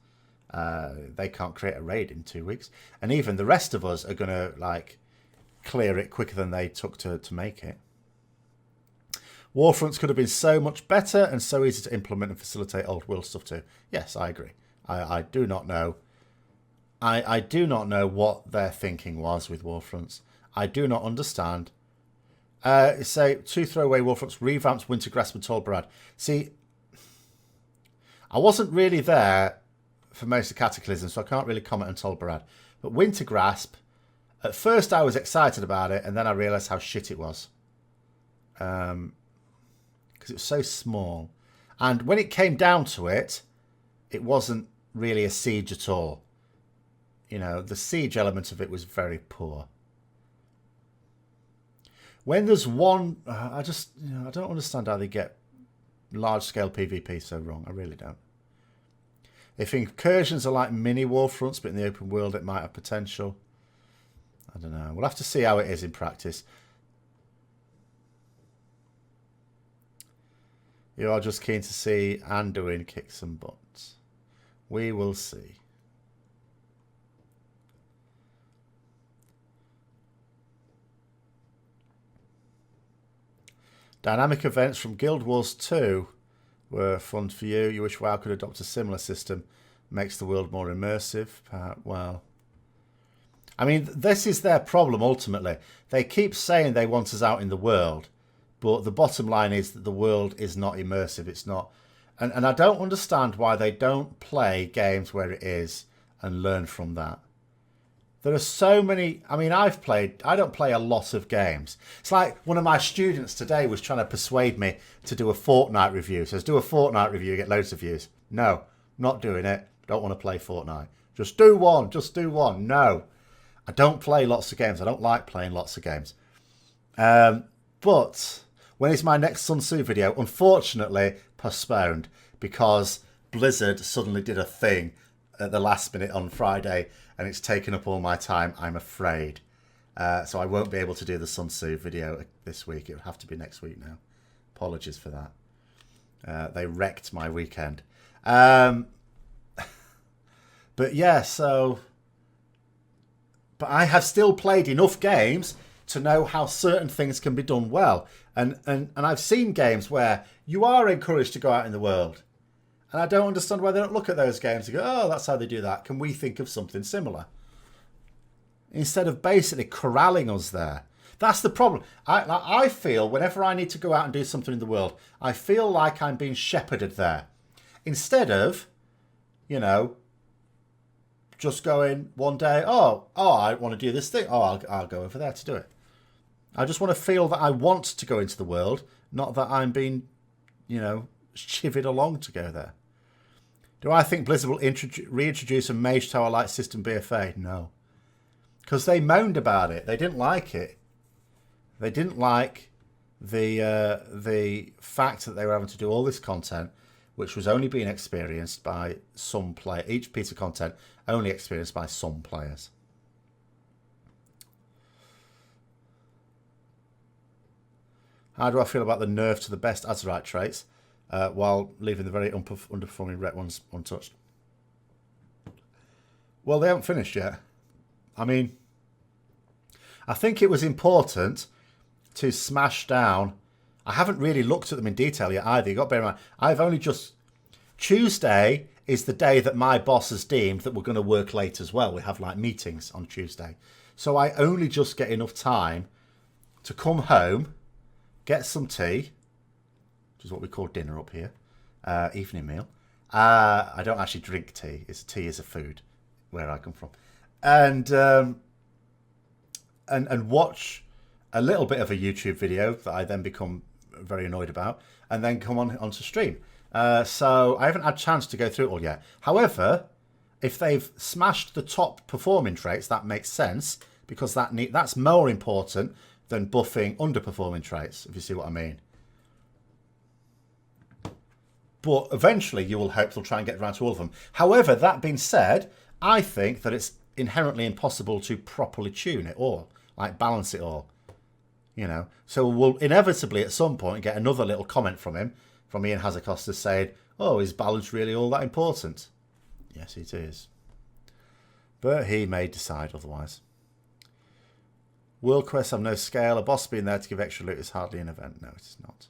They can't create a raid in 2 weeks. And even the rest of us are going to, like, clear it quicker than they took to make it. Warfronts could have been so much better and so easy to implement and facilitate old world stuff too. Yes, I agree. I do not know. I do not know what their thinking was with Warfronts. I do not understand. Say, 2 throwaway Warfronts, revamped Wintergrasp and Tolbarad. See, I wasn't really there for most of Cataclysm, so I can't really comment on Tolbarad. But Wintergrasp, at first I was excited about it, and then I realised how shit it was. Because it was so small. And when it came down to it, it wasn't really a siege at all. You know, the siege element of it was very poor. When there's one, I don't understand how they get large-scale PvP so wrong. I really don't. If incursions are like mini Warfronts, but in the open world it might have potential. I don't know. We'll have to see how it is in practice. You are just keen to see Anduin kick some butts. We will see. Dynamic events from Guild Wars 2 were fun for you. You wish WoW could adopt a similar system. Makes the world more immersive. Well, I mean, this is their problem ultimately. They keep saying they want us out in the world, but the bottom line is that the world is not immersive. It's not. And I don't understand why they don't play games where it is and learn from that. There are so many. I mean, I don't play a lot of games. It's like one of my students today was trying to persuade me to do a Fortnite review. Says, do a Fortnite review, get loads of views. No, not doing it. Don't want to play Fortnite. Just do one. Just do one. No, I don't play lots of games. I don't like playing lots of games. But when is my next Sun Tzu video? Unfortunately, postponed because Blizzard suddenly did a thing at the last minute on Friday, and it's taken up all my time, I'm afraid. So I won't be able to do the Sun Tzu video this week. It will have to be next week now. Apologies for that. They wrecked my weekend. But yeah, so... But I have still played enough games to know how certain things can be done well. And I've seen games where you are encouraged to go out in the world. And I don't understand why they don't look at those games and go, oh, that's how they do that. Can we think of something similar? Instead of basically corralling us there. That's the problem. I feel whenever I need to go out and do something in the world, I feel like I'm being shepherded there. Instead of, you know, just going one day, oh, I want to do this thing. Oh, I'll go over there to do it. I just want to feel that I want to go into the world, not that I'm being, you know, chivied along to go there. Do I think Blizzard will reintroduce a Mage Tower-like system BFA? No. Because they moaned about it. They didn't like it. They didn't like the fact that they were having to do all this content, which was only being experienced by some player. Each piece of content only experienced by some players. How do I feel about the nerf to the best Azeroth traits while leaving the very underperforming ret ones untouched? Well, they haven't finished yet. I mean, I think it was important to smash down. I haven't really looked at them in detail yet either. You've got to bear in mind, I've only just... Tuesday is the day that my boss has deemed that we're going to work late as well. We have like meetings on Tuesday. So I only just get enough time to come home, get some tea, which is what we call dinner up here, evening meal. I don't actually drink tea. Tea is a food where I come from. And watch a little bit of a YouTube video that I then become very annoyed about, and then come onto stream. So I haven't had a chance to go through it all yet. However, if they've smashed the top performing traits, that makes sense, because that's more important than buffing underperforming traits, if you see what I mean. But eventually you will hope they'll try and get around to all of them. However, that being said, I think that it's inherently impossible to properly tune it all, like balance it all. You know, so we'll inevitably at some point get another little comment from Ian Hazzikostas saying, oh, is balance really all that important? Yes, it is. But he may decide otherwise. World quests have no scale. A boss being there to give extra loot is hardly an event. No, it is not.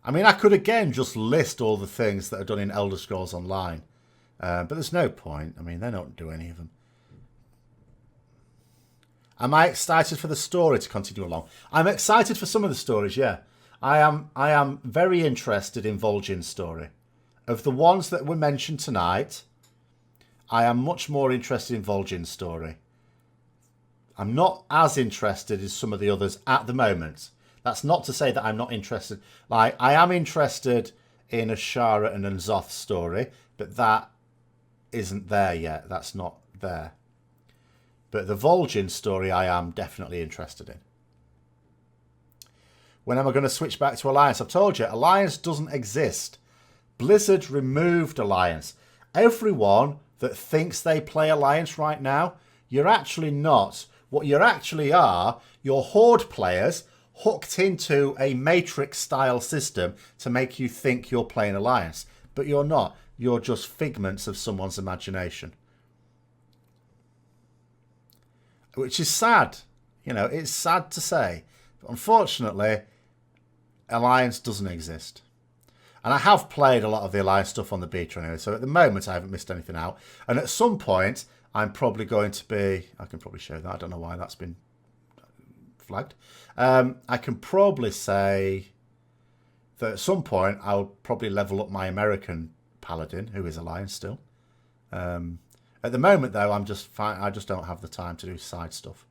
I mean, I could again just list all the things that are done in Elder Scrolls Online. But there's no point. I mean, they don't do any of them. Am I excited for the story to continue along? I'm excited for some of the stories, yeah. I am very interested in Vol'jin's story. Of the ones that were mentioned tonight, I am much more interested in Vol'jin's story. I'm not as interested as some of the others at the moment. That's not to say that I'm not interested. Like, I am interested in Ashara and N'Zoth's story, but that isn't there yet. That's not there. But the Vol'jin story I am definitely interested in. When am I going to switch back to Alliance? I've told you, Alliance doesn't exist. Blizzard removed Alliance. Everyone that thinks they play Alliance right now. You're actually not. What you actually are, you're Horde players hooked into a Matrix-style system to make you think you're playing Alliance. But you're not. You're just figments of someone's imagination. Which is sad. You know, it's sad to say. But unfortunately, Alliance doesn't exist. And I have played a lot of the Alliance stuff on the beta anyway, so at the moment I haven't missed anything out. And at some point, I'm probably going to be... I can probably show that. I don't know why that's been flagged. I can probably say that at some point I'll probably level up my American Paladin, who is Alliance still. At the moment, though, I'm just fine. I just don't have the time to do side stuff.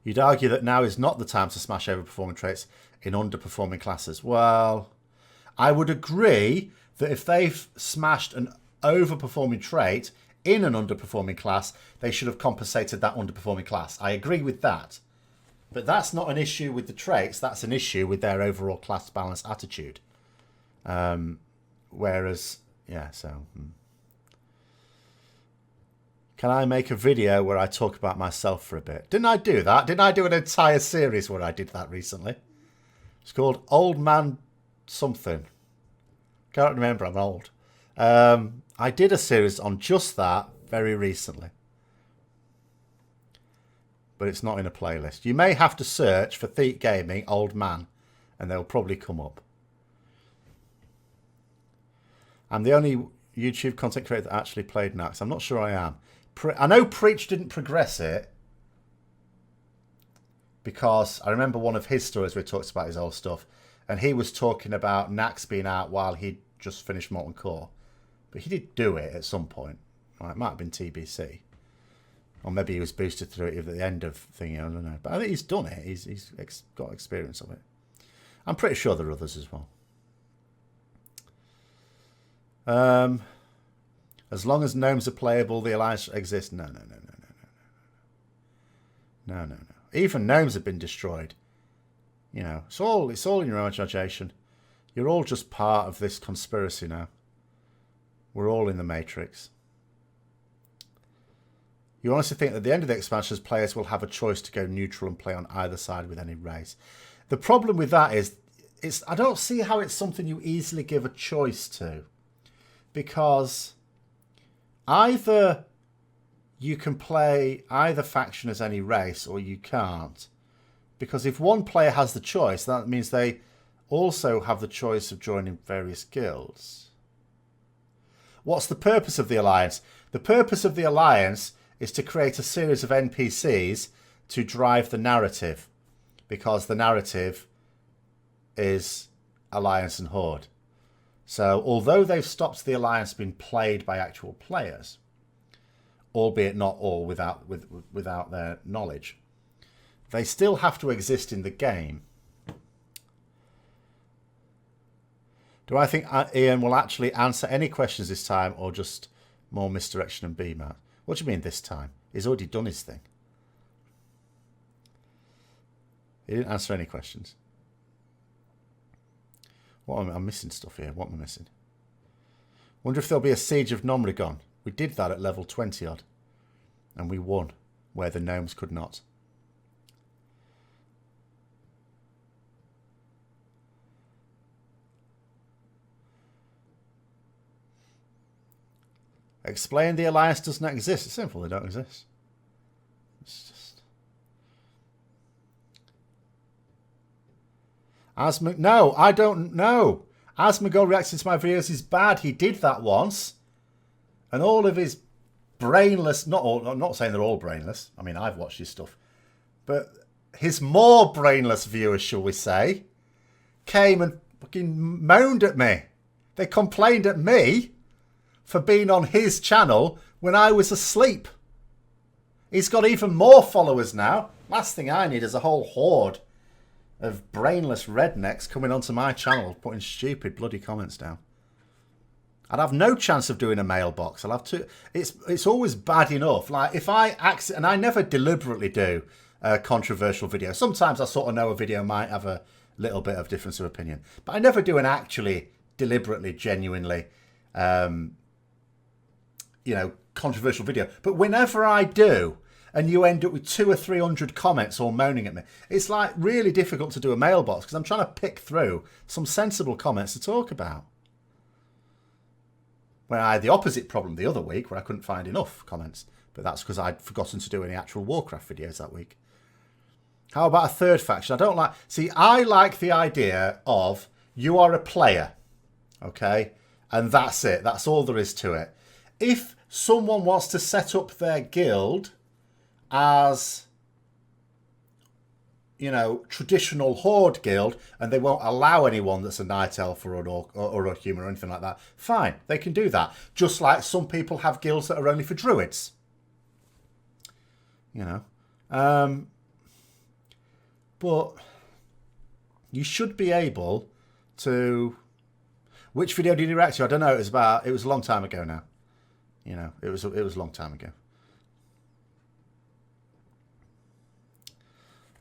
You'd argue that now is not the time to smash overperforming traits in underperforming classes. Well, I would agree that if they've smashed an overperforming trait in an underperforming class, they should have compensated that underperforming class. I agree with that. But that's not an issue with the traits. That's an issue with their overall class balance attitude. Whereas, yeah, so... Can I make a video where I talk about myself for a bit? Didn't I do that? Didn't I do an entire series where I did that recently? It's called Old Man Something. Can't remember, I'm old. I did a series on just that very recently. But it's not in a playlist. You may have to search for Thete Gaming Old Man, and they'll probably come up. I'm the only YouTube content creator that actually played Nax. I'm not sure I am. I know Preach didn't progress it, because I remember one of his stories where he talks about his old stuff, and he was talking about Nax being out while he'd just finished Molten Core. But he did do it at some point. Well, it might have been TBC. Or maybe he was boosted through it at the end of thing, I don't know. But I think he's done it. He's got experience of it. I'm pretty sure there are others as well. As long as gnomes are playable, the Alliance exists. No. Even gnomes have been destroyed. You know, it's all in your imagination. You're all just part of this conspiracy now. We're all in the Matrix. You honestly think that at the end of the expansions, players will have a choice to go neutral and play on either side with any race? The problem with that is, I don't see how it's something you easily give a choice to. Because either you can play either faction as any race or you can't. Because if one player has the choice, that means they also have the choice of joining various guilds. What's the purpose of the Alliance? The purpose of the Alliance is to create a series of NPCs to drive the narrative. Because the narrative is Alliance and Horde. So, although they've stopped the Alliance being played by actual players, albeit not all without their knowledge, they still have to exist in the game. Do I think Ian will actually answer any questions this time, or just more misdirection and BMAT? What do you mean this time? He's already done his thing. He didn't answer any questions. I'm missing stuff here. What am I missing? Wonder if there'll be a Siege of Nomrigon. We did that at level 20 odd. And we won, where the gnomes could not. Explain the Alliance doesn't exist. It's simple, they don't exist. It's just... No, I don't know. Asmogol reacting to my videos is bad. He did that once. And all of his brainless... I'm not saying they're all brainless. I mean, I've watched his stuff. But his more brainless viewers, shall we say, came and fucking moaned at me. They complained at me for being on his channel when I was asleep. He's got even more followers now. Last thing I need is a whole horde of brainless rednecks coming onto my channel putting stupid bloody comments down. I'd have no chance of doing a mailbox. I'll have to... It's always bad enough. Like, if I... And I never deliberately do a controversial video. Sometimes I sort of know a video might have a little bit of difference of opinion. But I never do an actually, deliberately, genuinely... you know, controversial video. But whenever I do, and you end up with 200 or 300 comments all moaning at me, it's like really difficult to do a mailbox because I'm trying to pick through some sensible comments to talk about. When I had the opposite problem the other week where I couldn't find enough comments. But that's because I'd forgotten to do any actual Warcraft videos that week. How about a third faction? I don't like... See, I like the idea of you are a player, okay? And that's it. That's all there is to it. If someone wants to set up their guild as, you know, traditional horde guild, and they won't allow anyone that's a night elf or an orc or a human or anything like that, fine, they can do that. Just like some people have guilds that are only for druids. You know. But you should be able to... Which video did you react to? I don't know. It was a long time ago now. You know, it was a long time ago.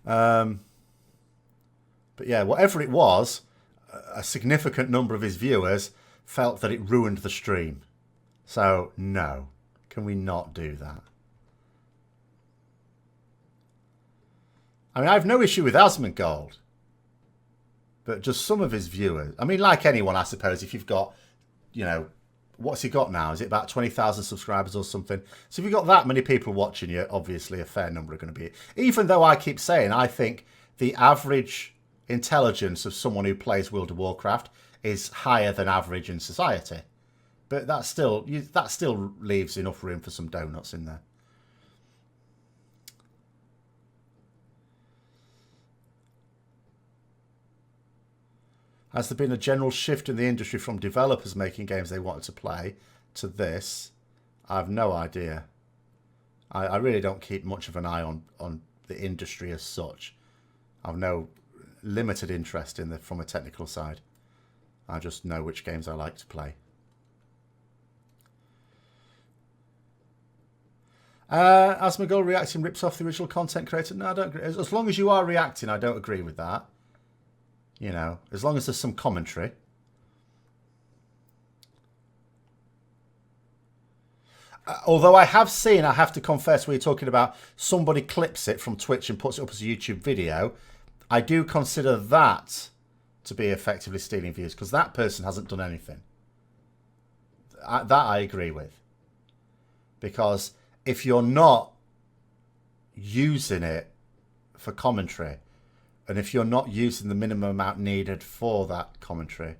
But yeah, whatever it was, a significant number of his viewers felt that it ruined the stream. So no, can we not do that? I mean, I have no issue with Asmongold, but just some of his viewers. I mean, like anyone, I suppose, if you've got, you know, what's he got now? Is it about 20,000 subscribers or something? So if you've got that many people watching you, obviously a fair number are going to be. Even though I keep saying I think the average intelligence of someone who plays World of Warcraft is higher than average in society. But that still leaves enough room for some donuts in there. Has there been a general shift in the industry from developers making games they wanted to play to this? I have no idea. I really don't keep much of an eye on the industry as such. I have no limited interest in from a technical side. I just know which games I like to play. Asmongold reacting rips off the original content creator. No, I don't agree. As long as you are reacting, I don't agree with that. You know, as long as there's some commentary. Although I have seen, I have to confess, where you're talking about somebody clips it from Twitch and puts it up as a YouTube video, I do consider that to be effectively stealing views because that person hasn't done anything. That I agree with. Because if you're not using it for commentary, and if you're not using the minimum amount needed for that commentary,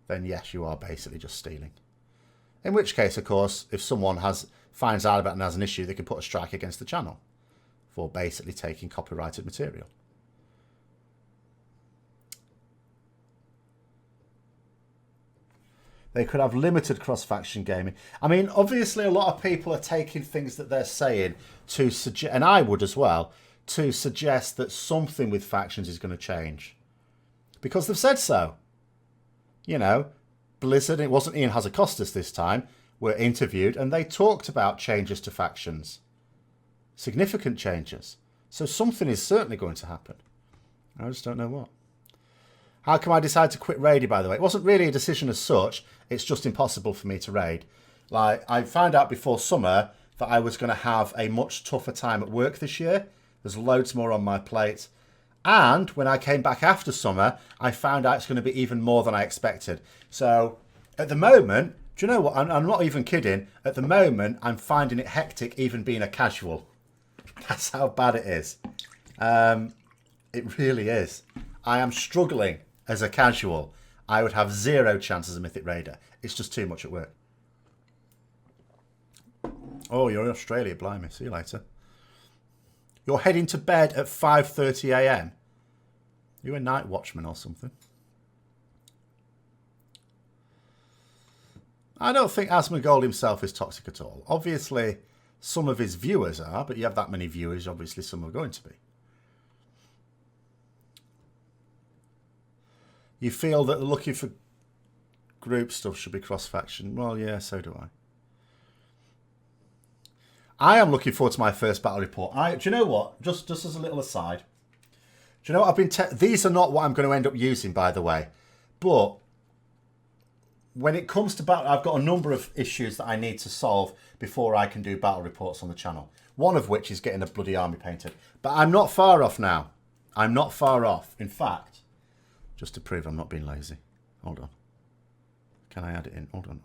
then yes, you are basically just stealing. In which case, of course, if someone finds out about it and has an issue, they can put a strike against the channel for basically taking copyrighted material. They could have limited cross-faction gaming. I mean, obviously a lot of people are taking things that they're saying to suggest, and I would as well, to suggest that something with factions is going to change. Because they've said so. You know, Blizzard, it wasn't Ian Hazzikostas this time, were interviewed and they talked about changes to factions. Significant changes. So something is certainly going to happen. I just don't know what. How come I decided to quit raiding, by the way? It wasn't really a decision as such. It's just impossible for me to raid. Like, I found out before summer that I was going to have a much tougher time at work this year. There's loads more on my plate. And when I came back after summer, I found out it's going to be even more than I expected. So at the moment, do you know what? I'm not even kidding. At the moment, I'm finding it hectic even being a casual. That's how bad it is. It really is. I am struggling as a casual. I would have zero chance as a Mythic Raider. It's just too much at work. Oh, you're in Australia, blimey. See you later. You're heading to bed at 5:30 a.m. You're a night watchman or something. I don't think Asmongold himself is toxic at all. Obviously, some of his viewers are, but you have that many viewers, obviously some are going to be. You feel that looking for group stuff should be cross-faction. Well, yeah, so do I. I am looking forward to my first battle report. Do you know what? Just as a little aside. Do you know what I've been... These are not what I'm going to end up using, by the way. But when it comes to battle, I've got a number of issues that I need to solve before I can do battle reports on the channel. One of which is getting a bloody army painted. But I'm not far off now. I'm not far off. In fact, just to prove I'm not being lazy. Hold on. Can I add it in? Hold on.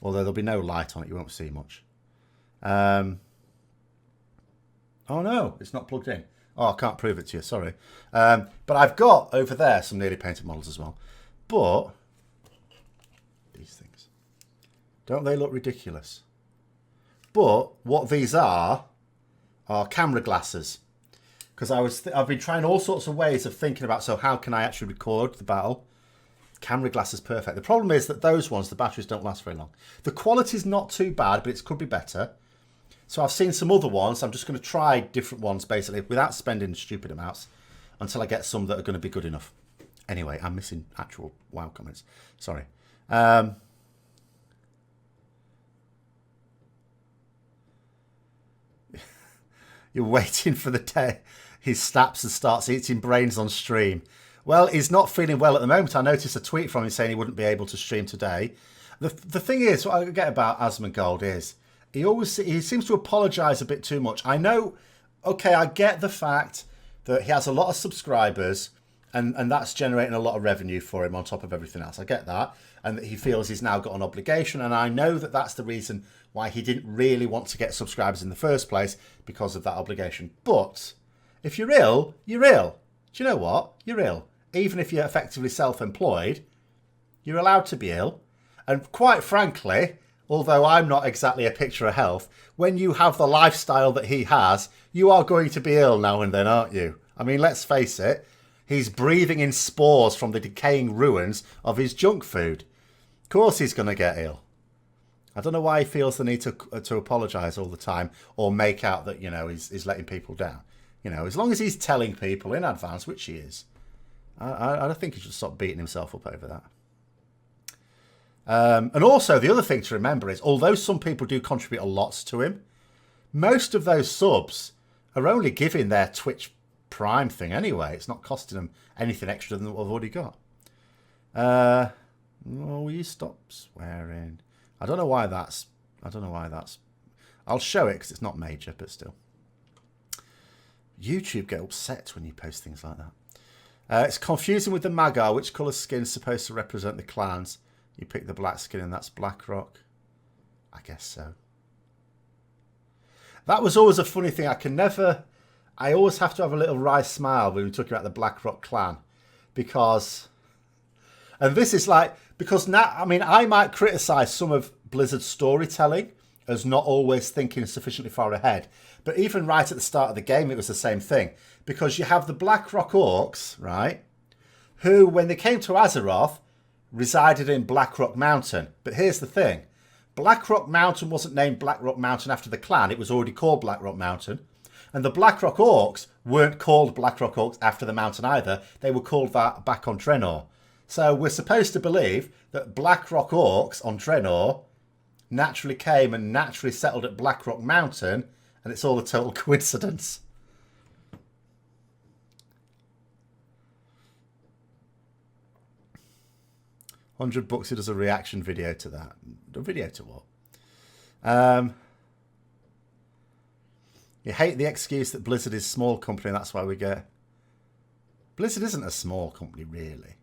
Although there'll be no light on it, you won't see much. Oh no, it's not plugged in. Oh, I can't prove it to you, sorry. But I've got over there some nearly painted models as well. But these things, don't they look ridiculous? But what these are camera glasses. Because I've been trying all sorts of ways of thinking about, so how can I actually record the battle? Camera glass is perfect. The problem is that those ones, the batteries don't last very long. The quality's not too bad, but it could be better. So I've seen some other ones. I'm just going to try different ones, basically, without spending stupid amounts, until I get some that are going to be good enough. Anyway, I'm missing actual WoW comments. Sorry. You're waiting for the day he snaps and starts eating brains on stream. Well, he's not feeling well at the moment. I noticed a tweet from him saying he wouldn't be able to stream today. The thing is, what I get about Asmongold is he seems to apologise a bit too much. I know, okay, I get the fact that he has a lot of subscribers and that's generating a lot of revenue for him on top of everything else. I get that. And that he feels he's now got an obligation. And I know that that's the reason why he didn't really want to get subscribers in the first place, because of that obligation. But if you're ill, you're ill. Do you know what? You're ill. Even if you're effectively self-employed, you're allowed to be ill. And quite frankly, although I'm not exactly a picture of health, when you have the lifestyle that he has, you are going to be ill now and then, aren't you? I mean, let's face it. He's breathing in spores from the decaying ruins of his junk food. Of course he's going to get ill. I don't know why he feels the need to apologise all the time or make out that, you know, he's letting people down. You know, as long as he's telling people in advance, which he is, I don't think he should stop beating himself up over that. And also, the other thing to remember is, although some people do contribute a lot to him, most of those subs are only giving their Twitch Prime thing anyway. It's not costing them anything extra than what they've already got. Will you stop swearing? I don't know why that's... I'll show it because it's not major, but still. YouTube get upset when you post things like that. It's confusing with the Magar. Which colour skin is supposed to represent the clans? You pick the black skin and that's Blackrock. I guess so. That was always a funny thing. I always have to have a little wry smile when we talk about the Blackrock clan. Because... And this is like... Because now, I mean, I might criticise some of Blizzard's storytelling as not always thinking sufficiently far ahead. But even right at the start of the game, it was the same thing. Because you have the Blackrock Orcs, right? Who, when they came to Azeroth, resided in Blackrock Mountain. But here's the thing. Blackrock Mountain wasn't named Blackrock Mountain after the clan. It was already called Blackrock Mountain. And the Blackrock Orcs weren't called Blackrock Orcs after the mountain either. They were called that back on Draenor. So we're supposed to believe that Blackrock Orcs on Draenor naturally came and naturally settled at Blackrock Mountain, and it's all a total coincidence. $100 he does a reaction video to that. A video to what? You hate the excuse that Blizzard is a small company and that's why we get... Blizzard isn't a small company, really.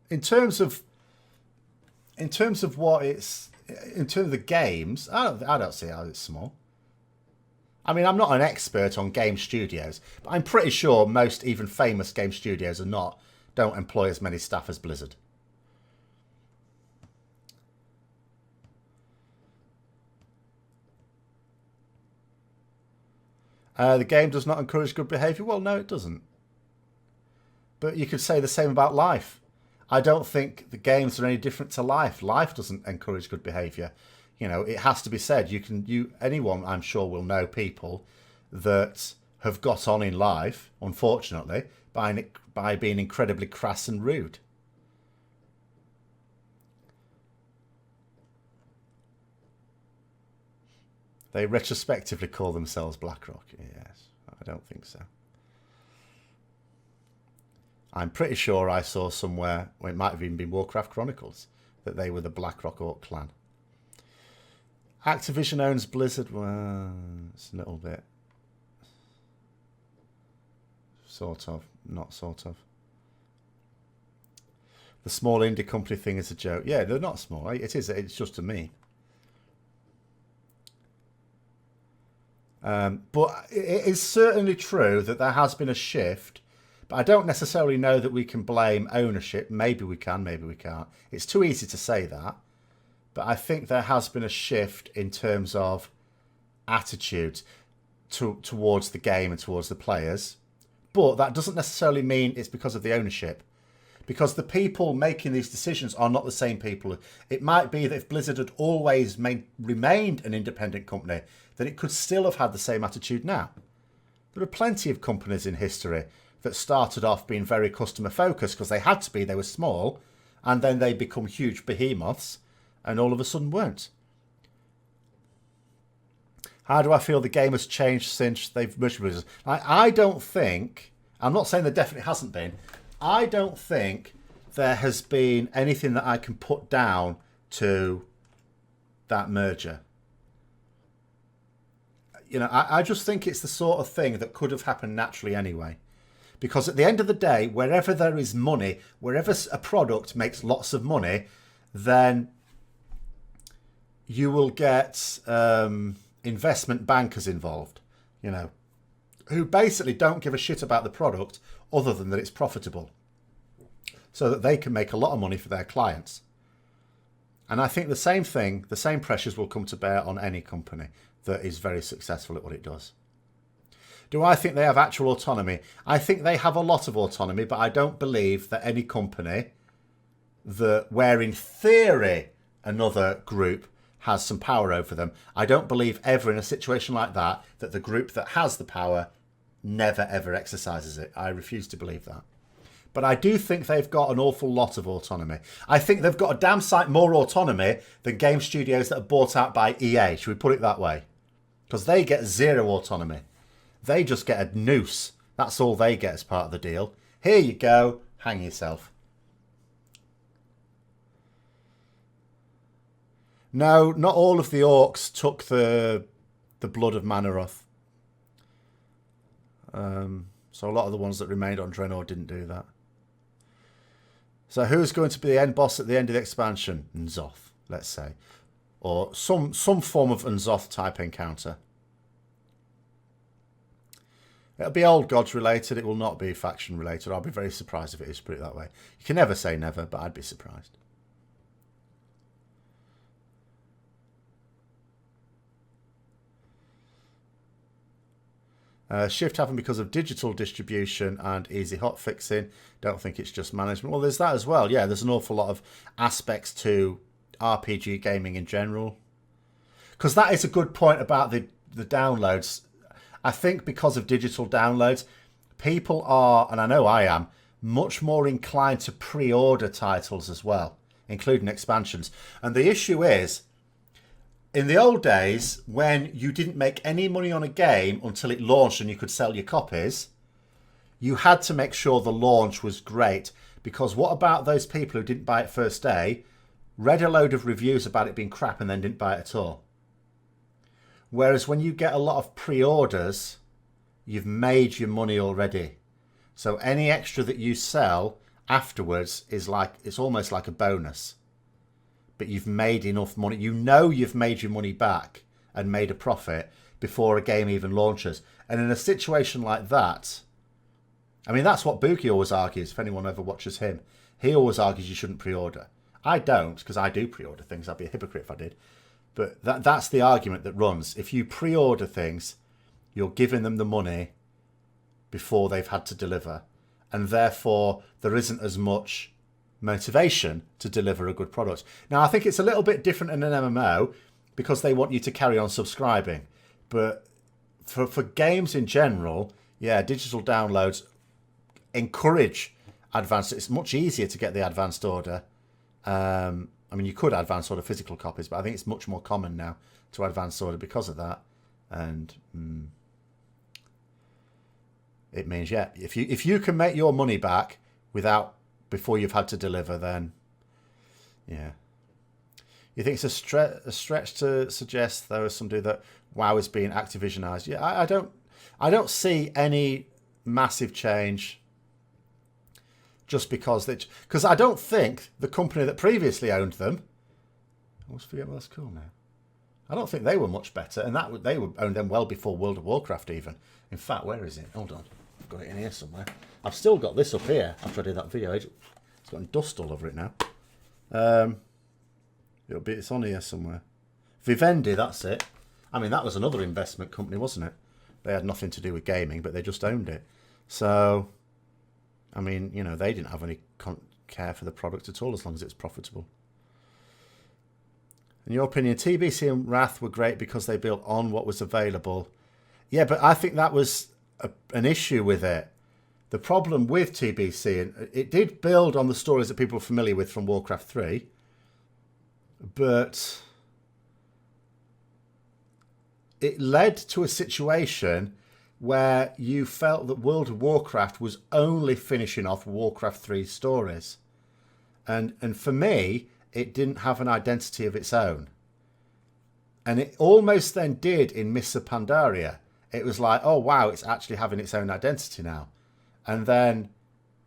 In terms of what it's... In terms of the games, I don't see how it's small. I mean, I'm not an expert on game studios, but I'm pretty sure most even famous game studios don't employ as many staff as Blizzard. The game does not encourage good behaviour. Well, no, it doesn't. But you could say the same about life. I don't think the games are any different to life. Life doesn't encourage good behaviour. You know, it has to be said. Anyone, I'm sure, will know people that have got on in life, unfortunately, by being incredibly crass and rude. They retrospectively call themselves Blackrock. Yes, I don't think so. I'm pretty sure I saw somewhere, or it might have even been Warcraft Chronicles, that they were the Blackrock Orc clan. Activision owns Blizzard. Well, it's a little bit. Sort of. Not sort of. The small indie company thing is a joke. Yeah, they're not small. It is. It's just a meme. But it is certainly true that there has been a shift. But I don't necessarily know that we can blame ownership. Maybe we can, maybe we can't. It's too easy to say that. But I think there has been a shift in terms of attitude towards the game and towards the players. But that doesn't necessarily mean it's because of the ownership. Because the people making these decisions are not the same people. It might be that if Blizzard had always remained an independent company, then it could still have had the same attitude now. There are plenty of companies in history that started off being very customer focused because they had to be, they were small, and then they become huge behemoths and all of a sudden weren't. How do I feel the game has changed since they've merged with Blizzard? I don't think, I'm not saying there definitely hasn't been, I don't think there has been anything that I can put down to that merger. You know, I just think it's the sort of thing that could have happened naturally anyway. Because at the end of the day, wherever there is money, wherever a product makes lots of money, then you will get investment bankers involved, you know, who basically don't give a shit about the product other than that it's profitable, so that they can make a lot of money for their clients. And I think the same thing, the same pressures will come to bear on any company that is very successful at what it does. Do I think they have actual autonomy? I think they have a lot of autonomy, but I don't believe that any company where in theory another group has some power over them, I don't believe ever in a situation like that the group that has the power never ever exercises it. I refuse to believe that. But I do think they've got an awful lot of autonomy. I think they've got a damn sight more autonomy than game studios that are bought out by EA. Should we put it that way? Because they get zero autonomy. They just get a noose. That's all they get as part of the deal. Here you go. Hang yourself. No, not all of the orcs took the blood of Manaroth. So a lot of the ones that remained on Draenor didn't do that. So who's going to be the end boss at the end of the expansion? N'Zoth, let's say. Or some form of N'Zoth type encounter. It'll be old gods related. It will not be faction related. I'll be very surprised if it is, put it that way. You can never say never, but I'd be surprised. Shift happened because of digital distribution and easy hotfixing. Don't think it's just management. Well, there's that as well. Yeah, there's an awful lot of aspects to RPG gaming in general. Because that is a good point about the downloads. I think because of digital downloads, people are, and I know I am, much more inclined to pre-order titles as well, including expansions. And the issue is, in the old days, when you didn't make any money on a game until it launched and you could sell your copies, you had to make sure the launch was great. Because what about those people who didn't buy it first day, read a load of reviews about it being crap and then didn't buy it at all? Whereas when you get a lot of pre-orders, you've made your money already. So any extra that you sell afterwards is like, it's almost like a bonus. But you've made enough money. You know you've made your money back and made a profit before a game even launches. And in a situation like that, I mean, that's what Buki always argues, if anyone ever watches him. He always argues you shouldn't pre-order. I don't, because I do pre-order things. I'd be a hypocrite if I did. But that's the argument that runs. If you pre-order things, you're giving them the money before they've had to deliver. And therefore, there isn't as much motivation to deliver a good product. Now, I think it's a little bit different in an MMO because they want you to carry on subscribing. But for games in general, yeah, digital downloads encourage advanced. It's much easier to get the advanced order. I mean, you could advance order physical copies, but I think it's much more common now to advance order because of that. And it means, yeah, if you can make your money back before you've had to deliver, then yeah. You think it's a stretch to suggest, though, as somebody, that WoW is being Activisionized? Yeah, I don't see any massive change just because I don't think the company that previously owned them, I always forget what that's called now. I don't think they were much better, and they owned them well before World of Warcraft even. In fact, where is it? Hold on, I've got it in here somewhere. I've still got this up here after I did that video. It's got dust all over it now. It's on here somewhere. Vivendi, that's it. I mean, that was another investment company, wasn't it? They had nothing to do with gaming, but they just owned it. So, I mean, you know, they didn't have any care for the product at all as long as it was profitable. In your opinion, TBC and Wrath were great because they built on what was available. Yeah, but I think that was an issue with it. The problem with TBC, and it did build on the stories that people were familiar with from Warcraft 3, but it led to a situation where you felt that World of Warcraft was only finishing off Warcraft 3 stories. And for me, it didn't have an identity of its own. And it almost then did in Mists of Pandaria. It was like, oh, wow, it's actually having its own identity now. And then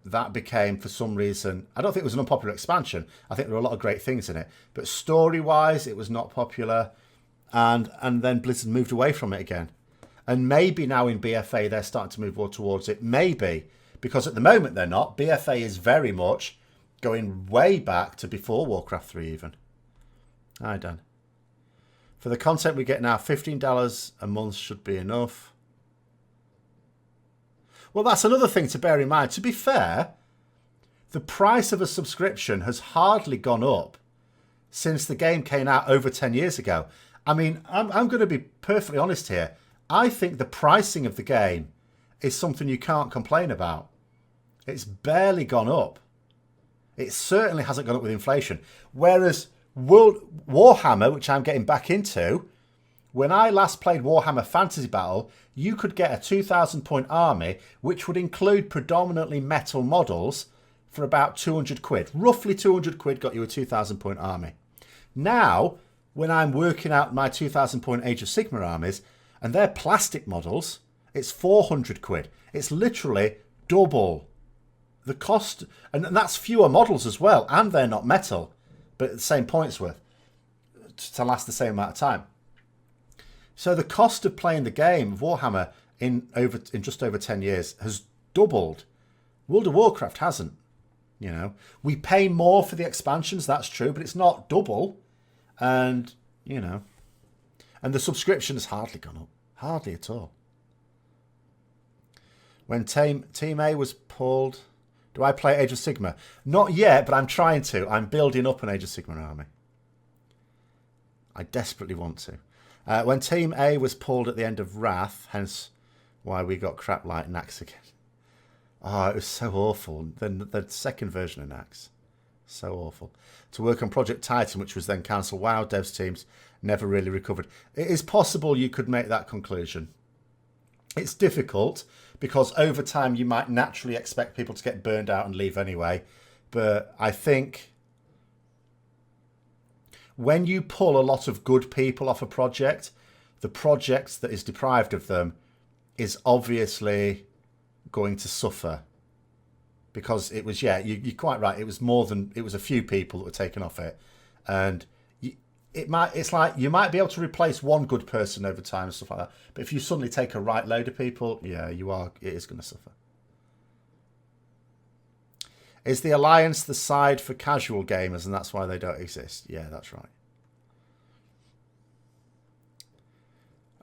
that became, for some reason, I don't think it was an unpopular expansion. I think there were a lot of great things in it. But story-wise, it was not popular. And then Blizzard moved away from it again. And maybe now in BFA, they're starting to move more towards it. Maybe. Because at the moment, they're not. BFA is very much going way back to before Warcraft 3 even. Hi, Dan. For the content we get now, $15 a month should be enough. Well, that's another thing to bear in mind. To be fair, the price of a subscription has hardly gone up since the game came out over 10 years ago. I mean, I'm going to be perfectly honest here. I think the pricing of the game is something you can't complain about. It's barely gone up. It certainly hasn't gone up with inflation. Whereas Warhammer, which I'm getting back into, when I last played Warhammer Fantasy Battle, you could get a 2,000 point army, which would include predominantly metal models, for about 200 quid. Roughly 200 quid got you a 2,000 point army. Now, when I'm working out my 2,000 point Age of Sigmar armies, and they're plastic models, it's 400 quid. It's literally double the cost. And that's fewer models as well, and they're not metal, but at the same points worth, to last the same amount of time. So the cost of playing the game of Warhammer in just over 10 years has doubled. World of Warcraft hasn't. You know, we pay more for the expansions, that's true, but it's not double. And, you know, and the subscription has hardly gone up. Hardly at all. When Team A was pulled, do I play Age of Sigmar? Not yet, but I'm trying to. I'm building up an Age of Sigmar army. I desperately want to. When Team A was pulled at the end of Wrath, hence why we got crap like Nax again. Oh, it was so awful. The second version of Nax. So awful. To work on Project Titan, which was then cancelled. WoW devs teams never really recovered. It is possible you could make that conclusion. It's difficult because over time you might naturally expect people to get burned out and leave anyway. But I think when you pull a lot of good people off a project, the project that is deprived of them is obviously going to suffer. Because it was, yeah, you're quite right. It was a few people that were taken off it. And it's like you might be able to replace one good person over time and stuff like that. But if you suddenly take a right load of people, yeah, it is going to suffer. Is the Alliance the side for casual gamers and that's why they don't exist? Yeah, that's right.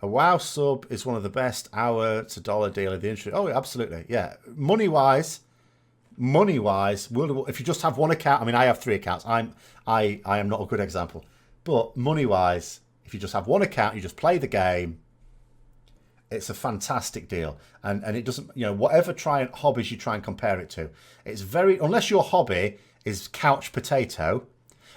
A WoW sub is one of the best hour to dollar deal in the industry. Oh, absolutely. Yeah. Money-wise, if you just have one account, I mean, I have 3 accounts. I am not a good example. But money-wise, if you just have one account, you just play the game, it's a fantastic deal. And it doesn't, you know, whatever hobbies you try and compare it to, it's very, unless your hobby is couch potato,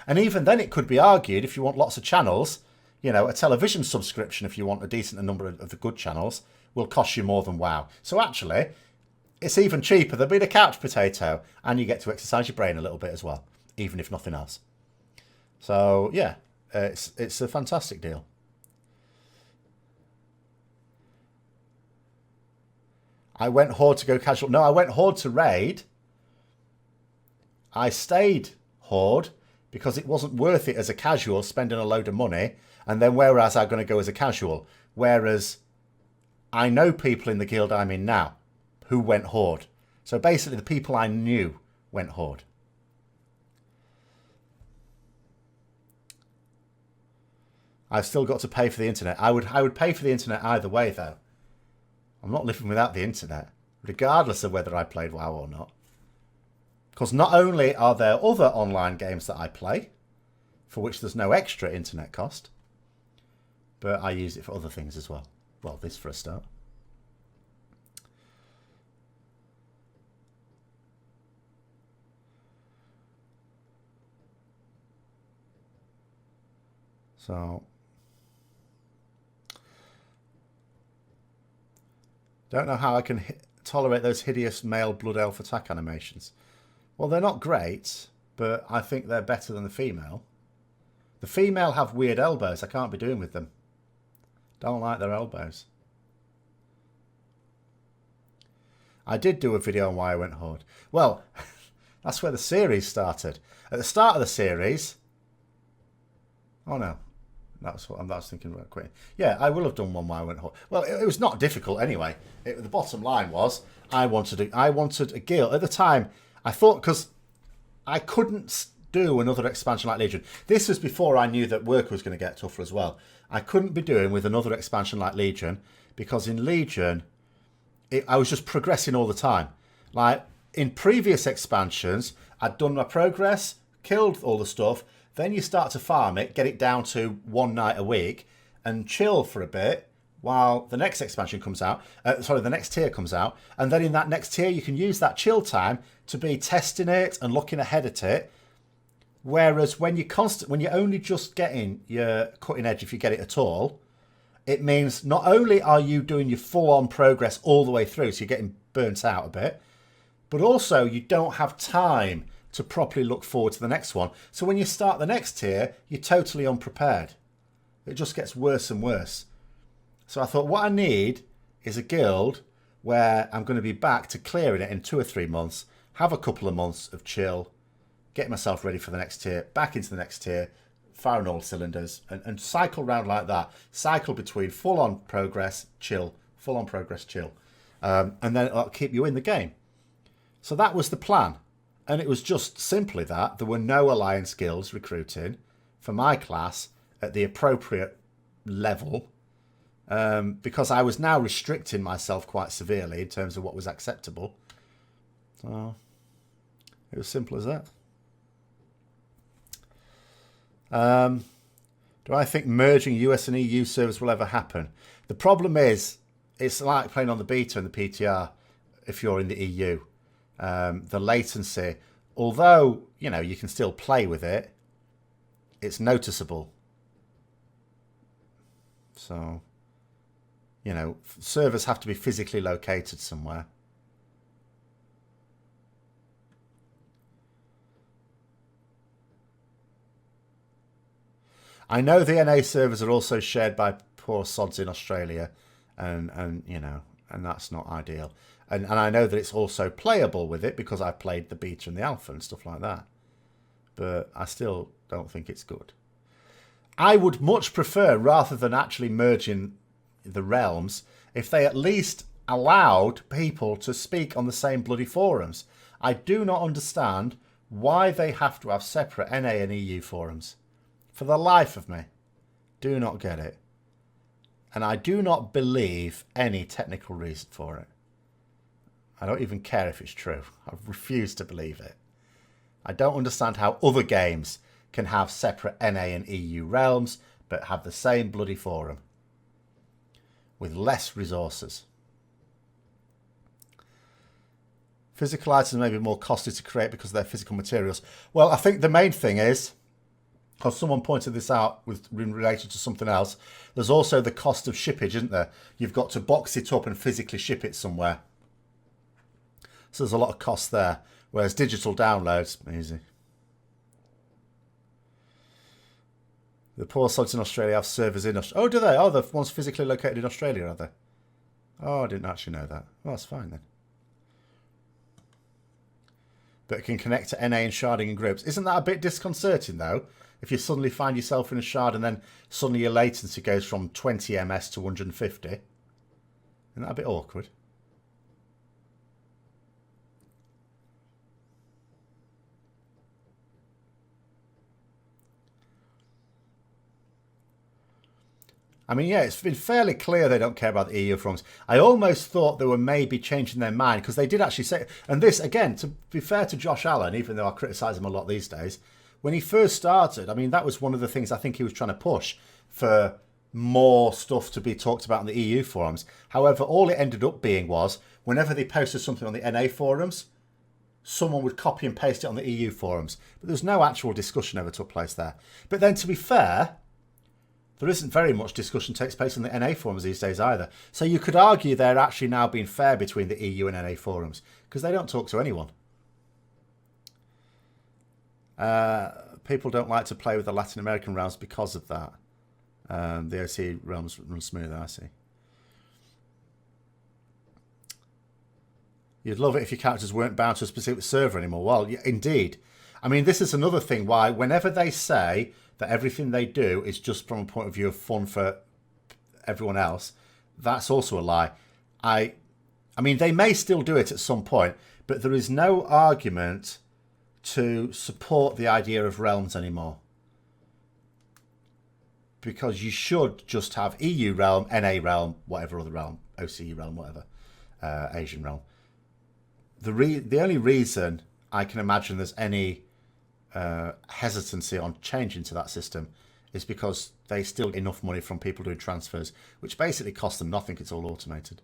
and even then it could be argued if you want lots of channels, you know, a television subscription, if you want a decent number of the good channels, will cost you more than WoW. So actually, it's even cheaper than being a couch potato, and you get to exercise your brain a little bit as well, even if nothing else. So yeah, it's a fantastic deal. I went Horde to go casual. No, I went Horde to raid. I stayed Horde because it wasn't worth it as a casual, spending a load of money, and then whereas I'm going to go as a casual. Whereas I know people in the guild I'm in now who went Horde. So basically the people I knew went Horde. I've still got to pay for the internet. I would pay for the internet either way, though. I'm not living without the internet, regardless of whether I played WoW or not. Because not only are there other online games that I play, for which there's no extra internet cost, but I use it for other things as well. Well, this for a start. So, don't know how I can tolerate those hideous male blood elf attack animations. Well, they're not great, but I think they're better than the female. The female have weird elbows. I can't be doing with them. Don't like their elbows. I did do a video on why I went Horde. Well, that's where the series started. At the start of the series... Oh, no. That's what I was thinking about quitting. Yeah, I will have done one why I went Horde. Well, it was not difficult anyway. The bottom line was I wanted a guild. At the time, I thought, because I couldn't do another expansion like Legion. This was before I knew that work was going to get tougher as well. I couldn't be doing with another expansion like Legion, because in Legion, I was just progressing all the time. Like, in previous expansions, I'd done my progress, killed all the stuff, then you start to farm it, get it down to one night a week, and chill for a bit while the next expansion comes out. The next tier comes out. And then in that next tier, you can use that chill time to be testing it and looking ahead at it. Whereas when you're only just getting your cutting edge, if you get it at all, it means not only are you doing your full-on progress all the way through, so you're getting burnt out a bit, but also you don't have time to properly look forward to the next one. So when you start the next tier, you're totally unprepared. It just gets worse and worse. So I thought what I need is a guild where I'm going to be back to clearing it in 2 or 3 months, have a couple of months of chill, get myself ready for the next tier, back into the next tier, firing all cylinders, and cycle round like that. Cycle between full-on progress, chill, full-on progress, chill. And then it'll keep you in the game. So that was the plan. And it was just simply that there were no alliance guilds recruiting for my class at the appropriate level, because I was now restricting myself quite severely in terms of what was acceptable. So it was simple as that. Do I think merging US and EU servers will ever happen? The problem is, it's like playing on the beta and the PTR if you're in the EU. The latency, although, you know, you can still play with it, it's noticeable. So, you know, servers have to be physically located somewhere. I know the NA servers are also shared by poor sods in Australia, and you know, and that's not ideal. And I know that it's also playable with it because I've played the beta and the alpha and stuff like that. But I still don't think it's good. I would much prefer, rather than actually merging the realms, if they at least allowed people to speak on the same bloody forums. I do not understand why they have to have separate NA and EU forums. For the life of me, do not get it. And I do not believe any technical reason for it. I don't even care if it's true. I refuse to believe it. I don't understand how other games can have separate NA and EU realms, but have the same bloody forum with less resources. Physical items may be more costly to create because they're physical materials. Well, I think the main thing is, because someone pointed this out in relation to something else, there's also the cost of shippage, isn't there? You've got to box it up and physically ship it somewhere. So there's a lot of cost there. Whereas digital downloads, easy. The poor sods in Australia have servers in Australia. Oh, do they? Oh, the ones physically located in Australia, are they? Oh, I didn't actually know that. Well, that's fine then. But it can connect to NA and sharding in groups. Isn't that a bit disconcerting, though? If you suddenly find yourself in a shard and then suddenly your latency goes from 20 ms to 150. Isn't that a bit awkward? I mean, yeah, it's been fairly clear they don't care about the EU forums. I almost thought they were maybe changing their mind because they did actually say, and this, again, to be fair to Josh Allen, even though I criticise him a lot these days, when he first started, I mean, that was one of the things I think he was trying to push for more stuff to be talked about in the EU forums. However, all it ended up being was whenever they posted something on the NA forums, someone would copy and paste it on the EU forums. But there was no actual discussion ever took place there. But then to be fair, there isn't very much discussion takes place on the NA forums these days either. So you could argue they're actually now being fair between the EU and NA forums because they don't talk to anyone. People don't like to play with the Latin American realms because of that. The OC realms run smoother, I see. You'd love it if your characters weren't bound to a specific server anymore. Well, yeah, indeed. I mean, this is another thing why whenever they say that everything they do is just from a point of view of fun for everyone else, that's also a lie. I mean, they may still do it at some point, but there is no argument to support the idea of realms anymore. Because you should just have EU realm, NA realm, whatever other realm, OCE realm, whatever, Asian realm. The only reason I can imagine there's any hesitancy on changing to that system is because they still get enough money from people doing transfers, which basically costs them nothing. It's all automated.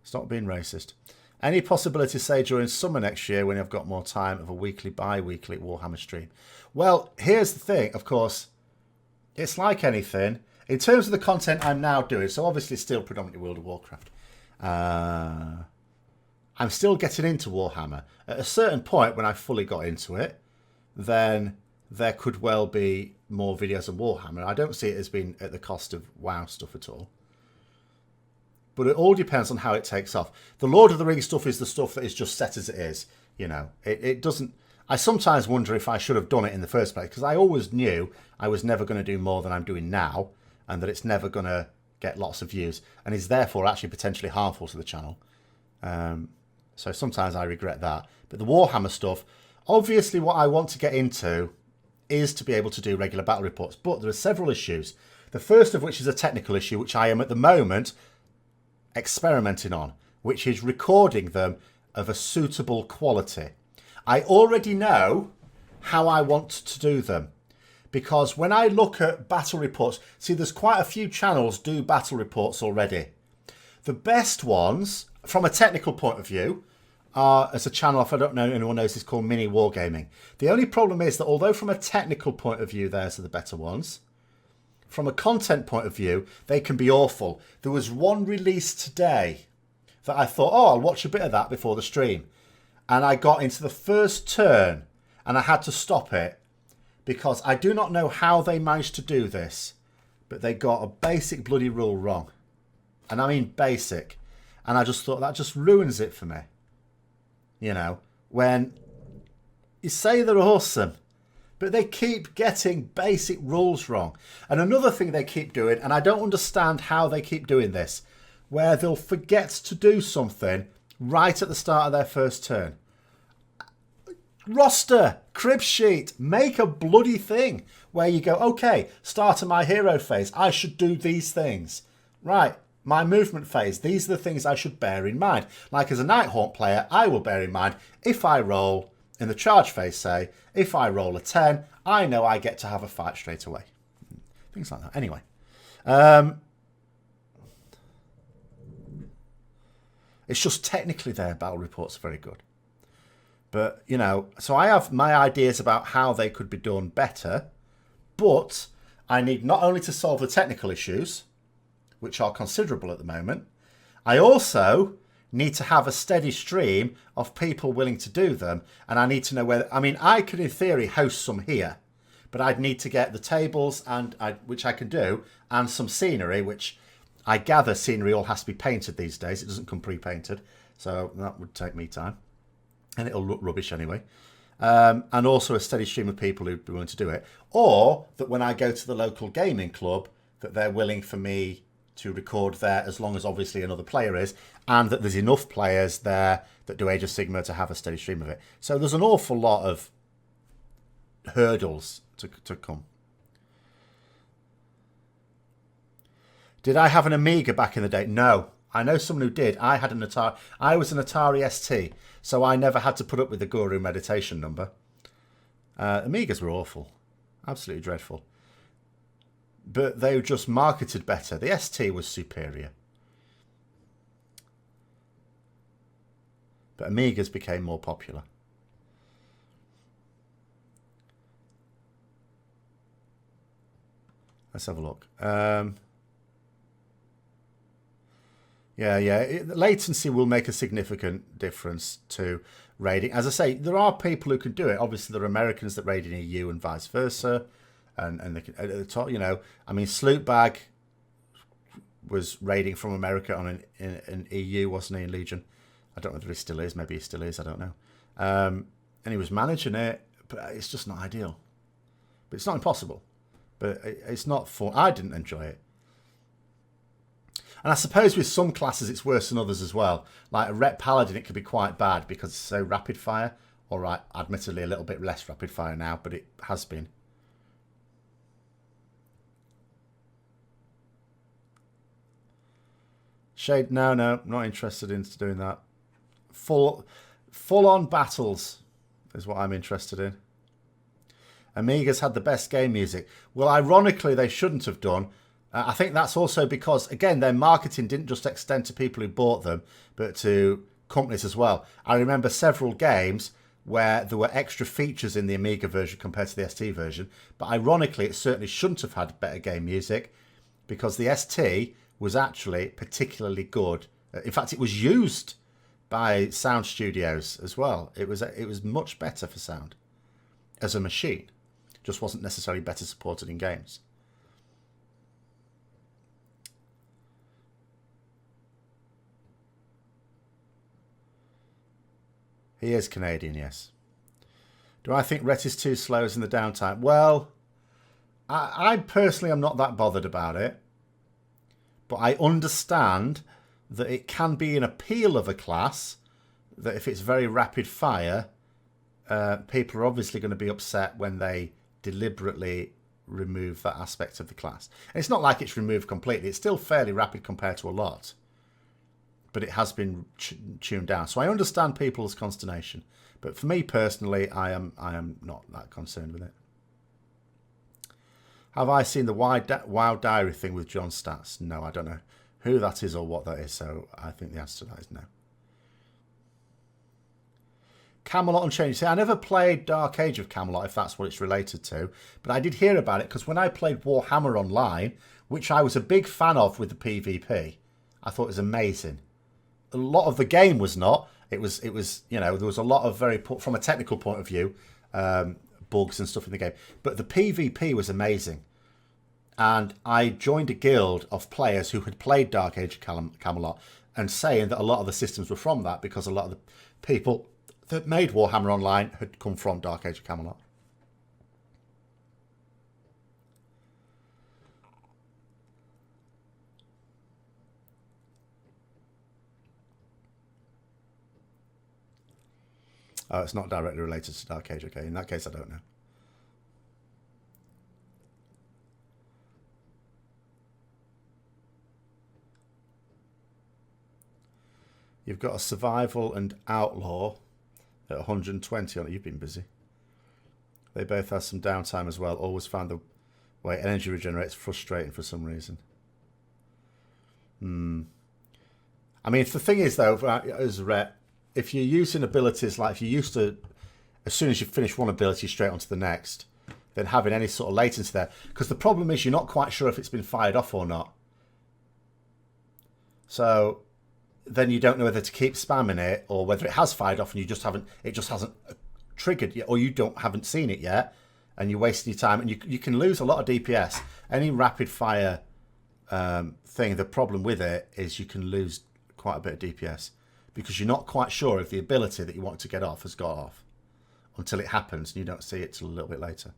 Stop being racist. Any possibility, say, during summer next year when you've got more time, of a weekly, bi-weekly Warhammer stream? Well, here's the thing, of course, it's like anything. In terms of the content I'm now doing, so obviously still predominantly World of Warcraft. I'm still getting into Warhammer. At a certain point, when I fully got into it, then there could well be more videos on Warhammer. I don't see it as being at the cost of WoW stuff at all. But it all depends on how it takes off. The Lord of the Rings stuff is the stuff that is just set as it is. You know, it doesn't... I sometimes wonder if I should have done it in the first place, because I always knew I was never going to do more than I'm doing now, and that it's never going to get lots of views, and is therefore actually potentially harmful to the channel. So sometimes I regret that. But the Warhammer stuff, obviously what I want to get into is to be able to do regular battle reports, but there are several issues. The first of which is a technical issue, which I am at the moment experimenting on, which is recording them of a suitable quality. I already know how I want to do them, because when I look at battle reports, see, there's quite a few channels do battle reports already. The best ones, from a technical point of view, are, as a channel, if I don't know anyone knows, is called Mini Wargaming. The only problem is that although from a technical point of view, theirs are the better ones, from a content point of view, they can be awful. There was one released today that I thought, oh, I'll watch a bit of that before the stream. And I got into the first turn and I had to stop it because I do not know how they managed to do this, but they got a basic bloody rule wrong. And I mean basic. And I just thought that just ruins it for me. You know, when you say they're awesome, but they keep getting basic rules wrong. And another thing they keep doing, and I don't understand how they keep doing this, where they'll forget to do something right at the start of their first turn. Roster, crib sheet, make a bloody thing where you go, okay, start of my hero phase, I should do these things. Right, my movement phase, these are the things I should bear in mind. Like as a Nighthaunt player, I will bear in mind, if I roll in the charge phase, say, if I roll a 10, I know I get to have a fight straight away. Things like that. Anyway. It's just technically their battle reports are very good. But, you know, so I have my ideas about how they could be done better, but I need not only to solve the technical issues, which are considerable at the moment. I also need to have a steady stream of people willing to do them, and I need to know whether... I mean, I could, in theory, host some here, but I'd need to get the tables, which I can do, and some scenery, which I gather scenery all has to be painted these days. It doesn't come pre-painted, so that would take me time, and it'll look rubbish anyway. And also a steady stream of people who'd be willing to do it. Or that when I go to the local gaming club, that they're willing for me to record there, as long as obviously another player is, and that there's enough players there that do Age of Sigmar to have a steady stream of it. So there's an awful lot of hurdles to come. Did I have an Amiga back in the day? No. I know someone who did. I had an Atari. I was an Atari ST, so I never had to put up with the Guru meditation number. Amigas were awful. Absolutely dreadful. But they were just marketed better. The ST was superior. But Amigas became more popular. Let's have a look. Yeah. Latency will make a significant difference to raiding. As I say, there are people who can do it. Obviously, there are Americans that raid in EU and vice versa. And they can, at the top, you know, I mean, Slootbag was raiding from America on an EU, wasn't he, in Legion? I don't know whether he still is. Maybe he still is. I don't know. And he was managing it, but it's just not ideal. But it's not impossible. But it's not fun. I didn't enjoy it. And I suppose with some classes it's worse than others as well. Like a Rep Paladin, it could be quite bad because it's so rapid fire. All right, admittedly a little bit less rapid fire now, but it has been. Shade, no, not interested in doing that. Full-on battles is what I'm interested in. Amigas had the best game music. Well, ironically, they shouldn't have done. I think that's also because, again, their marketing didn't just extend to people who bought them, but to companies as well. I remember several games where there were extra features in the Amiga version compared to the ST version, but ironically, it certainly shouldn't have had better game music because the ST was actually particularly good. In fact, it was used by sound studios as well. It was much better for sound as a machine. Just wasn't necessarily better supported in games. He is Canadian, yes. Do I think Rhett is too slow as in the downtime? Well, I personally am not that bothered about it. But I understand that it can be an appeal of a class that if it's very rapid fire, people are obviously going to be upset when they deliberately remove that aspect of the class. And it's not like it's removed completely. It's still fairly rapid compared to a lot. But it has been tuned down. So I understand people's consternation. But for me personally, I am not that concerned with it. Have I seen the WoW Diary thing with John Stats? No, I don't know who that is or what that is. So I think the answer to that is no. Camelot Unchained. See, I never played Dark Age of Camelot, if that's what it's related to. But I did hear about it because when I played Warhammer Online, which I was a big fan of with the PvP, I thought it was amazing. A lot of the game was not. It was you know, there was a lot of from a technical point of view, bugs and stuff in the game. But the PvP was amazing. And I joined a guild of players who had played Dark Age of Camelot and saying that a lot of the systems were from that because a lot of the people that made Warhammer Online had come from Dark Age of Camelot. Oh, it's not directly related to Dark Age. Okay, in that case, I don't know. You've got a survival and outlaw at 120 on it. You've been busy. They both have some downtime as well. Always find the way energy regenerates frustrating for some reason. I mean, the thing is, though, as Rhett, if you're using abilities like if you used to, as soon as you finish one ability, straight onto the next, then having any sort of latency there. Because the problem is you're not quite sure if it's been fired off or not. So then you don't know whether to keep spamming it or whether it has fired off and it just hasn't triggered yet, or you haven't seen it yet, and you're wasting your time, and you can lose a lot of DPS. Any rapid fire thing, the problem with it is you can lose quite a bit of DPS because you're not quite sure if the ability that you want to get off has got off until it happens, and you don't see it till a little bit later.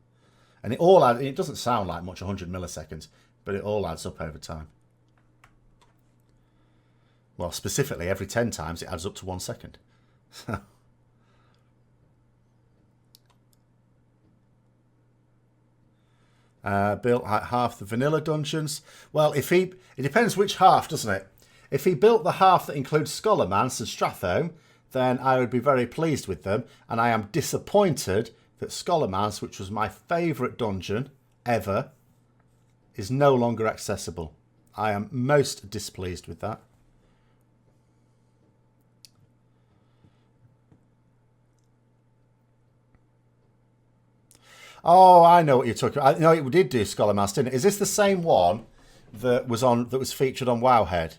And it doesn't sound like much, 100 milliseconds, but it all adds up over time. Well, specifically, every 10 times it adds up to 1 second. Built half the vanilla dungeons. Well, it depends which half, doesn't it? If he built the half that includes Scholarmance and Strathome, then I would be very pleased with them. And I am disappointed that Scholarmance, which was my favourite dungeon ever, is no longer accessible. I am most displeased with that. Oh, I know what you're talking about. No, it did do Scholarmance, didn't it? Is this the same one that was featured on Wowhead?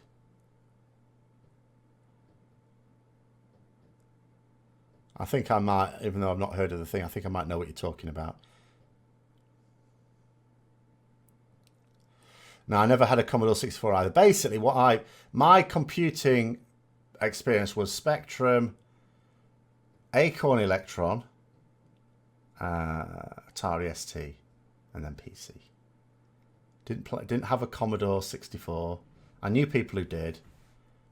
I think I might, even though I've not heard of the thing, I think I might know what you're talking about. No, I never had a Commodore 64 either. Basically, my computing experience was Spectrum, Acorn Electron, Atari ST, and then PC. Didn't have a Commodore 64. I knew people who did.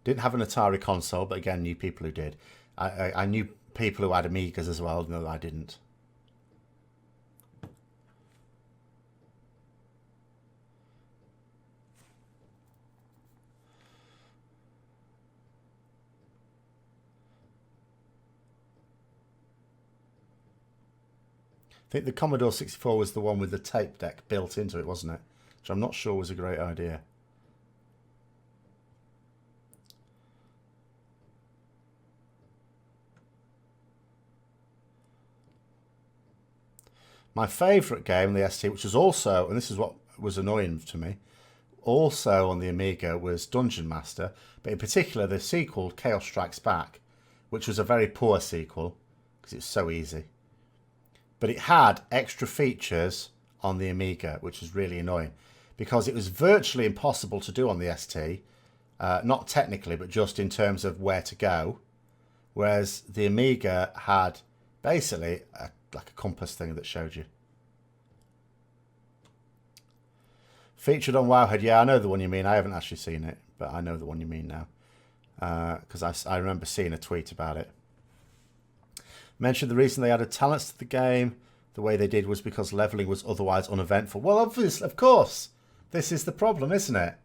Didn't have an Atari console, but again, knew people who did. I knew people who had Amigas as well. No, I didn't. I think the Commodore 64 was the one with the tape deck built into it, wasn't it? Which I'm not sure was a great idea. My favourite game on the ST, which was also, and this is what was annoying to me, also on the Amiga, was Dungeon Master, but in particular the sequel, Chaos Strikes Back, which was a very poor sequel because it's so easy. But it had extra features on the Amiga, which was really annoying because it was virtually impossible to do on the ST, not technically, but just in terms of where to go. Whereas the Amiga had basically like a compass thing that showed you. Featured on Wowhead, yeah, I know the one you mean. I haven't actually seen it, but I know the one you mean now. Because I remember seeing a tweet about it. Mentioned the reason they added talents to the game the way they did was because leveling was otherwise uneventful. Well, obviously, of course. This is the problem, isn't it?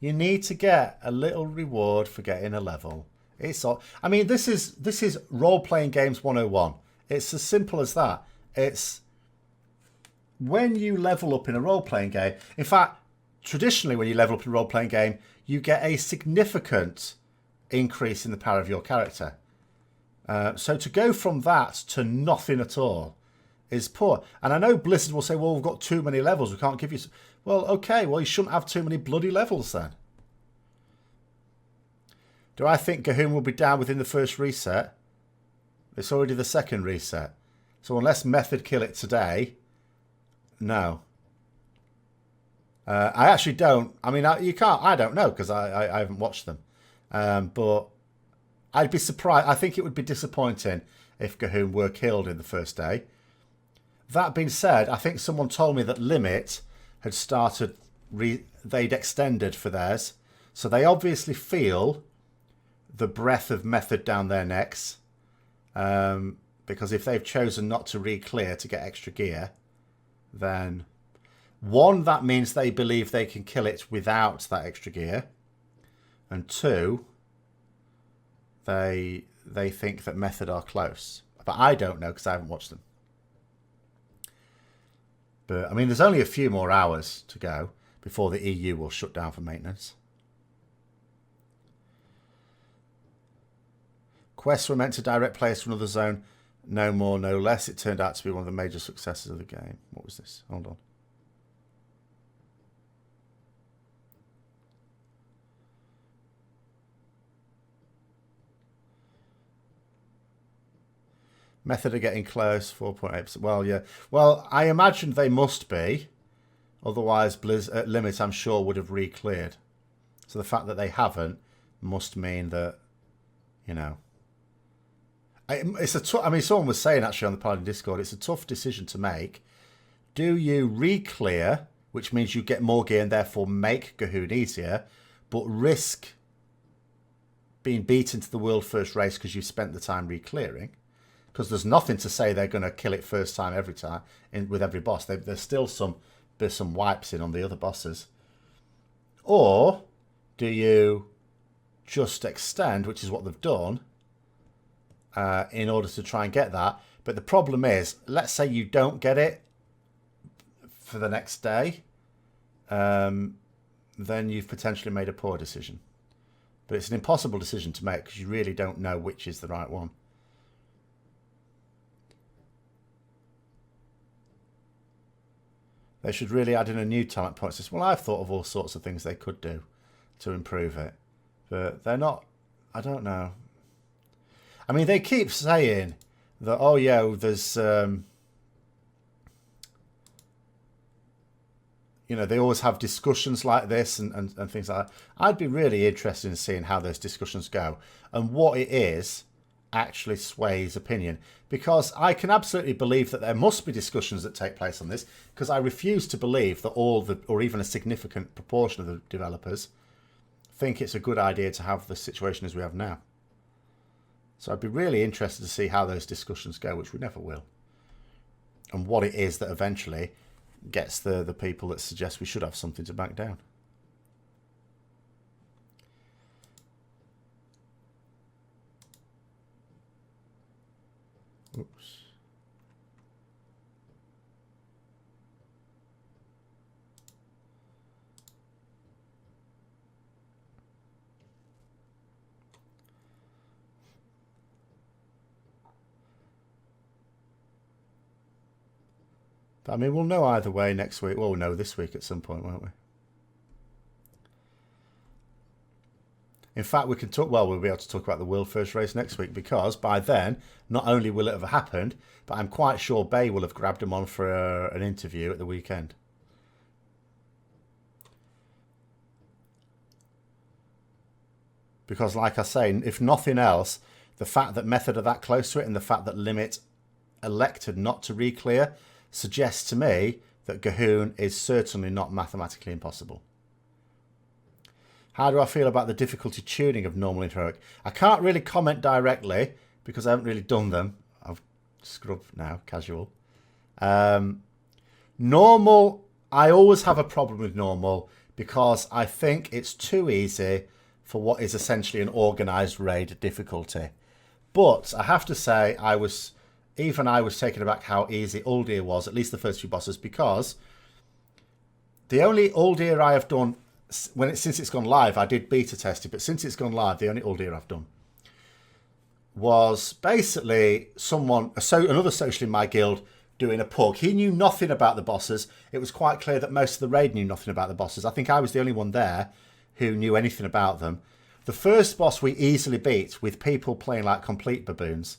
You need to get a little reward for getting a level. It's all, I mean, this is role-playing games 101. It's as simple as that. It's when you level up in a role-playing game. In fact, traditionally when you level up in a role-playing game, you get a significant increase in the power of your character. So to go from that to nothing at all is poor. And I know Blizzard will say, well, we've got too many levels. We can't give you... Well, okay, well, you shouldn't have too many bloody levels then. Do I think Gahum will be down within the first reset? It's already the second reset. So unless Method kill it today, no. I actually don't. I mean, you can't. I don't know because I haven't watched them. But I'd be surprised. I think it would be disappointing if Gahum were killed in the first day. That being said, I think someone told me that Limit had started, they'd extended for theirs. So they obviously feel the breath of Method down their necks. Because if they've chosen not to re-clear to get extra gear, then one, that means they believe they can kill it without that extra gear. And two, they think that Method are close. But I don't know because I haven't watched them. But, I mean, there's only a few more hours to go before the EU will shut down for maintenance. Quests were meant to direct players to another zone. No more, no less. It turned out to be one of the major successes of the game. What was this? Hold on. Method of getting close, 4.8%. Well, yeah. Well, I imagine they must be. Otherwise, Blizz at limit, I'm sure, would have re-cleared. So the fact that they haven't must mean that, you know... It's I mean, someone was saying, actually, on the Paladin Discord, it's a tough decision to make. Do you re-clear, which means you get more gear and therefore make Gahoon easier, but risk being beaten to the world first race because you spent the time re-clearing? Because there's nothing to say they're going to kill it first time every time with every boss. There's still there's some wipes in on the other bosses. Or do you just extend, which is what they've done, in order to try and get that? But the problem is, let's say you don't get it for the next day, then you've potentially made a poor decision. But it's an impossible decision to make because you really don't know which is the right one. They should really add in a new talent point system. Well, I've thought of all sorts of things they could do to improve it. But they're not... I don't know. I mean, they keep saying that, oh, yeah, there's... you know, they always have discussions like this and things like that. I'd be really interested in seeing how those discussions go and what it is actually sways opinion. Because I can absolutely believe that there must be discussions that take place on this, because I refuse to believe that all the, or even a significant proportion of the developers think it's a good idea to have the situation as we have now. So I'd be really interested to see how those discussions go, which we never will. And what it is that eventually gets the people that suggest we should have something to back down. Oops. But, I mean, we'll know either way next week. Well, we'll know this week at some point, won't we? In fact, we can talk. Well, we'll be able to talk about the world first race next week, because by then, not only will it have happened, but I'm quite sure Bay will have grabbed him on for an interview at the weekend. Because, like I say, if nothing else, the fact that Method are that close to it and the fact that Limit elected not to re-clear suggests to me that Gahoon is certainly not mathematically impossible. How do I feel about the difficulty tuning of normal and heroic? I can't really comment directly because I haven't really done them. I've scrubbed now, casual. Normal, I always have a problem with normal because I think it's too easy for what is essentially an organised raid difficulty. But I have to say, I was taken aback how easy Uldir was, at least the first few bosses, because the only Uldir I have done since it's gone live, I did beta test it, but since it's gone live, the only Uldir I've done was basically another social in my guild doing a pug. He knew nothing about the bosses. It was quite clear that most of the raid knew nothing about the bosses. I think I was the only one there who knew anything about them. The first boss we easily beat with people playing like complete baboons.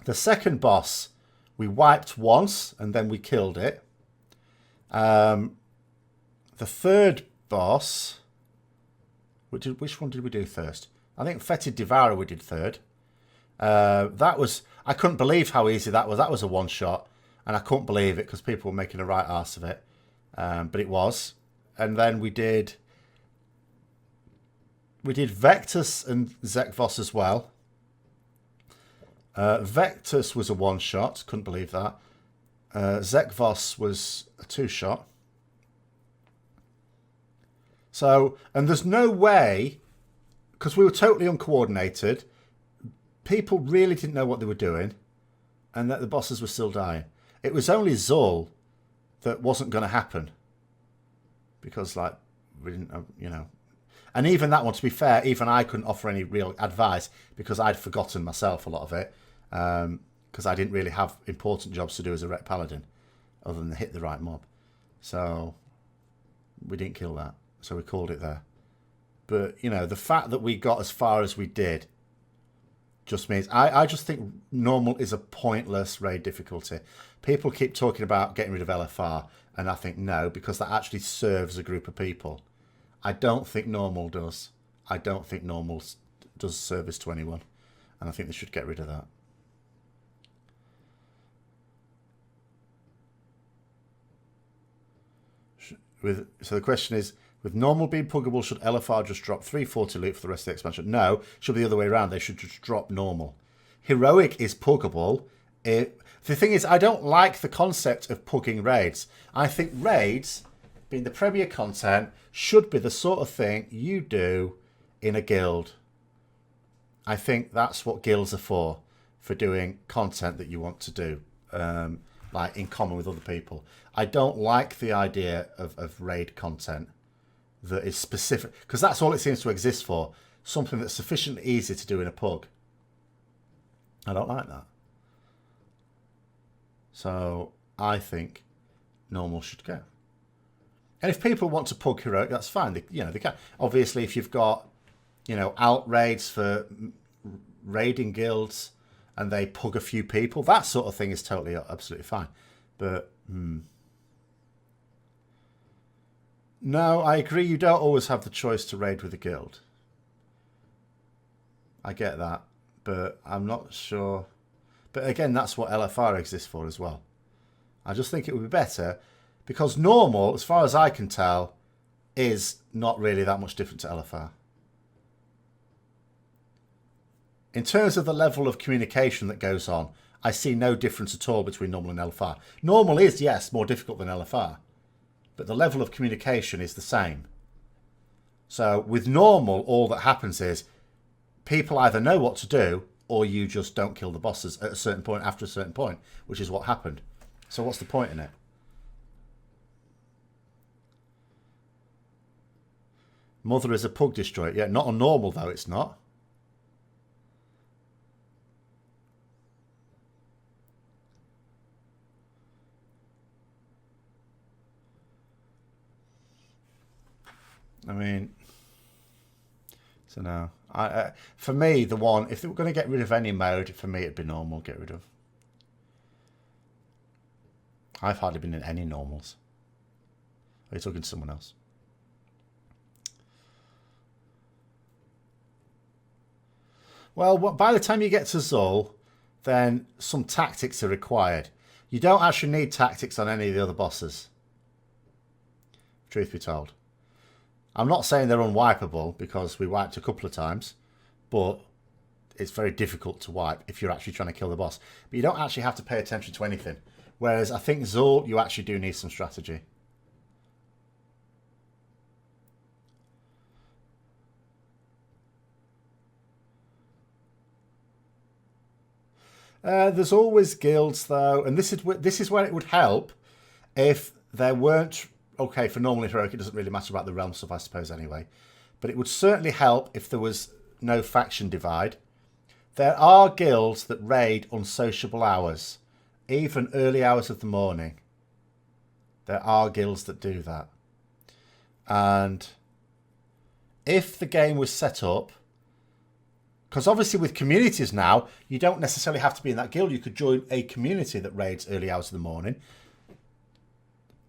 The second boss we wiped once and then we killed it. The third boss, which one did we do first? I think Fetid Devourer we did third. That was, I couldn't believe how easy that was. That was a one shot, and I couldn't believe it because people were making a right arse of it. But it was. And then we did Vectus and Zekvos as well. Vectus was a one shot, couldn't believe that. Zekvos was a two shot. So, and there's no way, because we were totally uncoordinated, people really didn't know what they were doing, and that the bosses were still dying. It was only Zul that wasn't going to happen, because, like, we didn't, you know. And even that one, to be fair, even I couldn't offer any real advice, because I'd forgotten myself a lot of it, because I didn't really have important jobs to do as a Rec Paladin, other than hit the right mob. So, we didn't kill that. So we called it there. But, you know, the fact that we got as far as we did just means I just think normal is a pointless raid difficulty. People keep talking about getting rid of LFR, and I think no, because that actually serves a group of people. I don't think normal does. I don't think normal does service to anyone, and I think they should get rid of that. So the question is, with normal being puggable, should LFR just drop 340 loot for the rest of the expansion? No, it should be the other way around. They should just drop normal. Heroic is puggable. The thing is, I don't like the concept of pugging raids. I think raids, being the premier content, should be the sort of thing you do in a guild. I think that's what guilds are for doing content that you want to do, like in common with other people. I don't like the idea of raid content that is specific, because that's all it seems to exist for. Something that's sufficiently easy to do in a pug. I don't like that. So I think normal should go. And if people want to pug heroic, that's fine. They can. Obviously, if you've got, alt raids for raiding guilds and they pug a few people, that sort of thing is totally, absolutely fine. But no, I agree. You don't always have the choice to raid with a guild. I get that, but I'm not sure. But again, that's what LFR exists for as well. I just think it would be better, because normal, as far as I can tell, is not really that much different to LFR. In terms of the level of communication that goes on, I see no difference at all between normal and LFR. Normal is, yes, more difficult than LFR, but the level of communication is the same. So with normal, all that happens is people either know what to do, or you just don't kill the bosses at a certain point after a certain point, which is what happened. So what's the point in it? Mother is a pug destroyer. Yeah, not on normal though, it's not. I mean, so no. For me, the one, if they were going to get rid of any mode, for me it'd be normal, get rid of. I've hardly been in any normals. Are you talking to someone else? Well, by the time you get to Zul, then some tactics are required. You don't actually need tactics on any of the other bosses, truth be told. I'm not saying they're unwipeable, because we wiped a couple of times, but it's very difficult to wipe if you're actually trying to kill the boss. But you don't actually have to pay attention to anything. Whereas I think Zul, you actually do need some strategy. There's always guilds though, and this is where it would help if there weren't. Okay, for normal and heroic, it doesn't really matter about the realm stuff, I suppose, anyway. But it would certainly help if there was no faction divide. There are guilds that raid unsociable hours, even early hours of the morning. There are guilds that do that. And if the game was set up, because obviously with communities now, you don't necessarily have to be in that guild. You could join a community that raids early hours of the morning.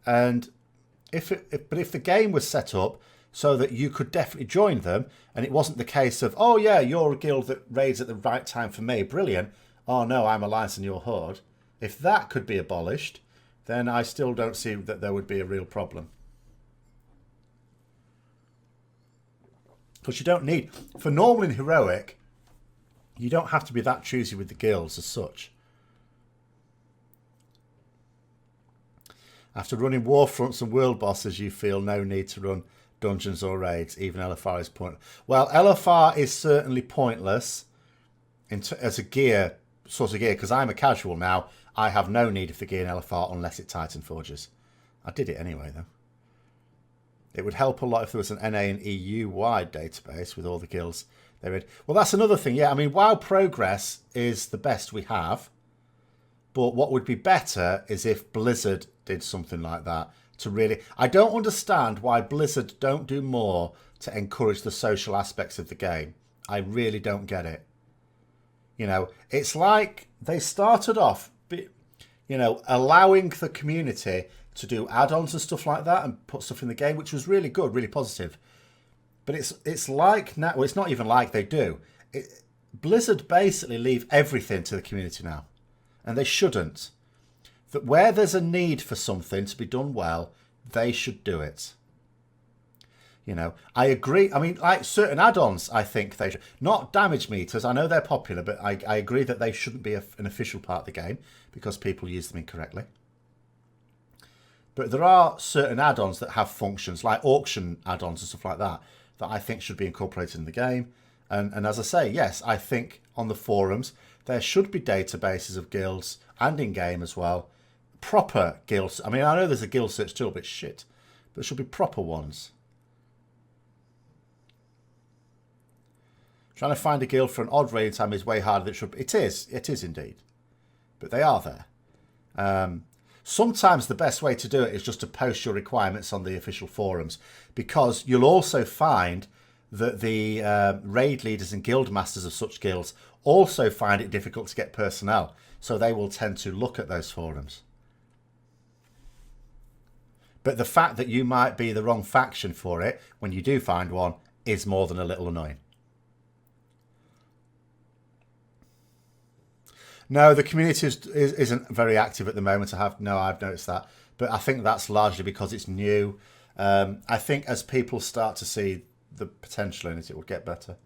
And if the game was set up so that you could definitely join them, and it wasn't the case of, oh yeah, you're a guild that raids at the right time for me, brilliant. Oh no, I'm Alliance and you're Horde. If that could be abolished, then I still don't see that there would be a real problem. Because you don't need, for normal and heroic, you don't have to be that choosy with the guilds as such. After running Warfronts and world bosses, you feel no need to run dungeons or raids. Even LFR is pointless. Well, LFR is certainly pointless as a gear, sort of gear, because I'm a casual now. I have no need of the gear in LFR unless it Titan Forges. I did it anyway, though. It would help a lot if there was an NA and EU-wide database with all the guilds they read. Well, that's another thing. Yeah, I mean, WoW Progress is the best we have. But what would be better is if Blizzard did something like that to really... I don't understand why Blizzard don't do more to encourage the social aspects of the game. I really don't get it. You know, it's like they started off, you know, allowing the community to do add-ons and stuff like that and put stuff in the game, which was really good, really positive. But it's like now, well, it's not even like they do. Blizzard basically leave everything to the community now, and they shouldn't. That where there's a need for something to be done well, they should do it. You know, I agree. I mean, like certain add-ons, I think they should. Not damage meters. I know they're popular, but I agree that they shouldn't be an official part of the game because people use them incorrectly. But there are certain add-ons that have functions, like auction add-ons and stuff like that, that I think should be incorporated in the game. And as I say, yes, I think on the forums, there should be databases of guilds and in-game as well. Proper guilds. I mean, I know there's a guild search tool, but shit. But there should be proper ones. Trying to find a guild for an odd raiding time is way harder than it should be. It is indeed. But they are there. Sometimes the best way to do it is just to post your requirements on the official forums, because you'll also find that the raid leaders and guild masters of such guilds also find it difficult to get personnel. So they will tend to look at those forums. But the fact that you might be the wrong faction for it when you do find one is more than a little annoying. No, the community isn't very active at the moment. I've noticed that. But I think that's largely because it's new. I think as people start to see the potential in it, it will get better.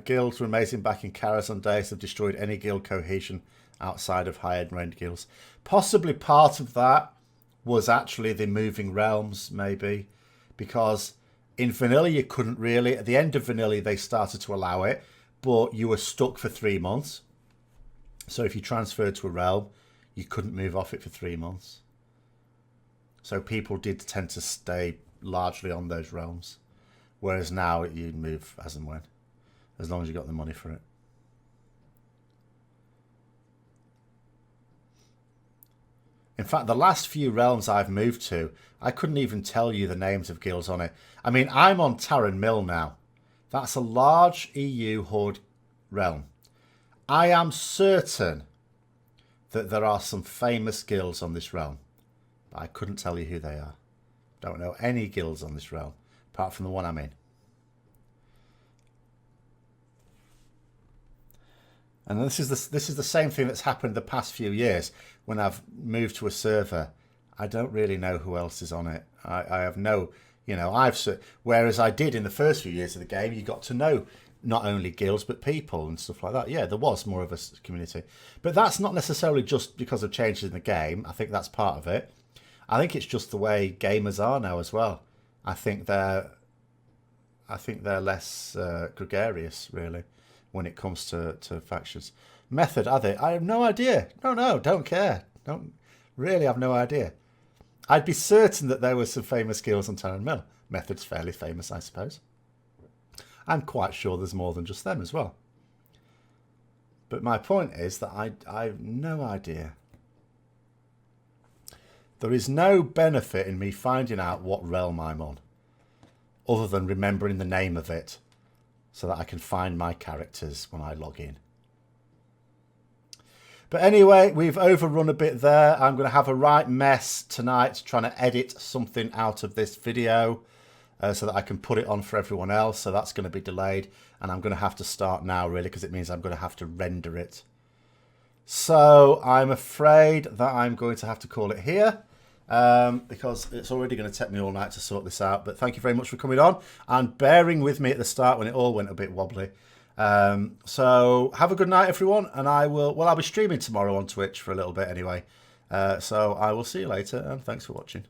Guilds were amazing back in Karazhan days. Have destroyed any guild cohesion outside of high-end ranked guilds. Possibly part of that was actually the moving realms, maybe, because in vanilla you couldn't really. At the end of vanilla they started to allow it, but you were stuck for 3 months. So if you transferred to a realm, you couldn't move off it for 3 months. So people did tend to stay largely on those realms, whereas now you move as and when, as long as you got the money for it. In fact, the last few realms I've moved to, I couldn't even tell you the names of guilds on it. I mean, I'm on Taran Mill now. That's a large EU Horde realm. I am certain that there are some famous guilds on this realm, but I couldn't tell you who they are. Don't know any guilds on this realm, apart from the one I'm in. And this is the same thing that's happened the past few years. When I've moved to a server, I don't really know who else is on it. I have no, you know, whereas I did in the first few years of the game, you got to know not only guilds but people and stuff like that. Yeah, there was more of a community, but that's not necessarily just because of changes in the game. I think that's part of it. I think it's just the way gamers are now as well. I think they're less gregarious really when it comes to factions. Method, are they? I have no idea. No, don't care. Don't really have no idea. I'd be certain that there were some famous guilds on Taran Mill. Method's fairly famous, I suppose. I'm quite sure there's more than just them as well. But my point is that I have no idea. There is no benefit in me finding out what realm I'm on, other than remembering the name of it, so that I can find my characters when I log in. But anyway, we've overrun a bit there. I'm going to have a right mess tonight trying to edit something out of this video so that I can put it on for everyone else. So that's going to be delayed. And I'm going to have to start now, really, because it means I'm going to have to render it. So I'm afraid that I'm going to have to call it here. Because it's already going to take me all night to sort this out. But thank you very much for coming on and bearing with me at the start when it all went a bit wobbly. So have a good night, everyone, and I'll be streaming tomorrow on Twitch for a little bit anyway. So I will see you later, and thanks for watching.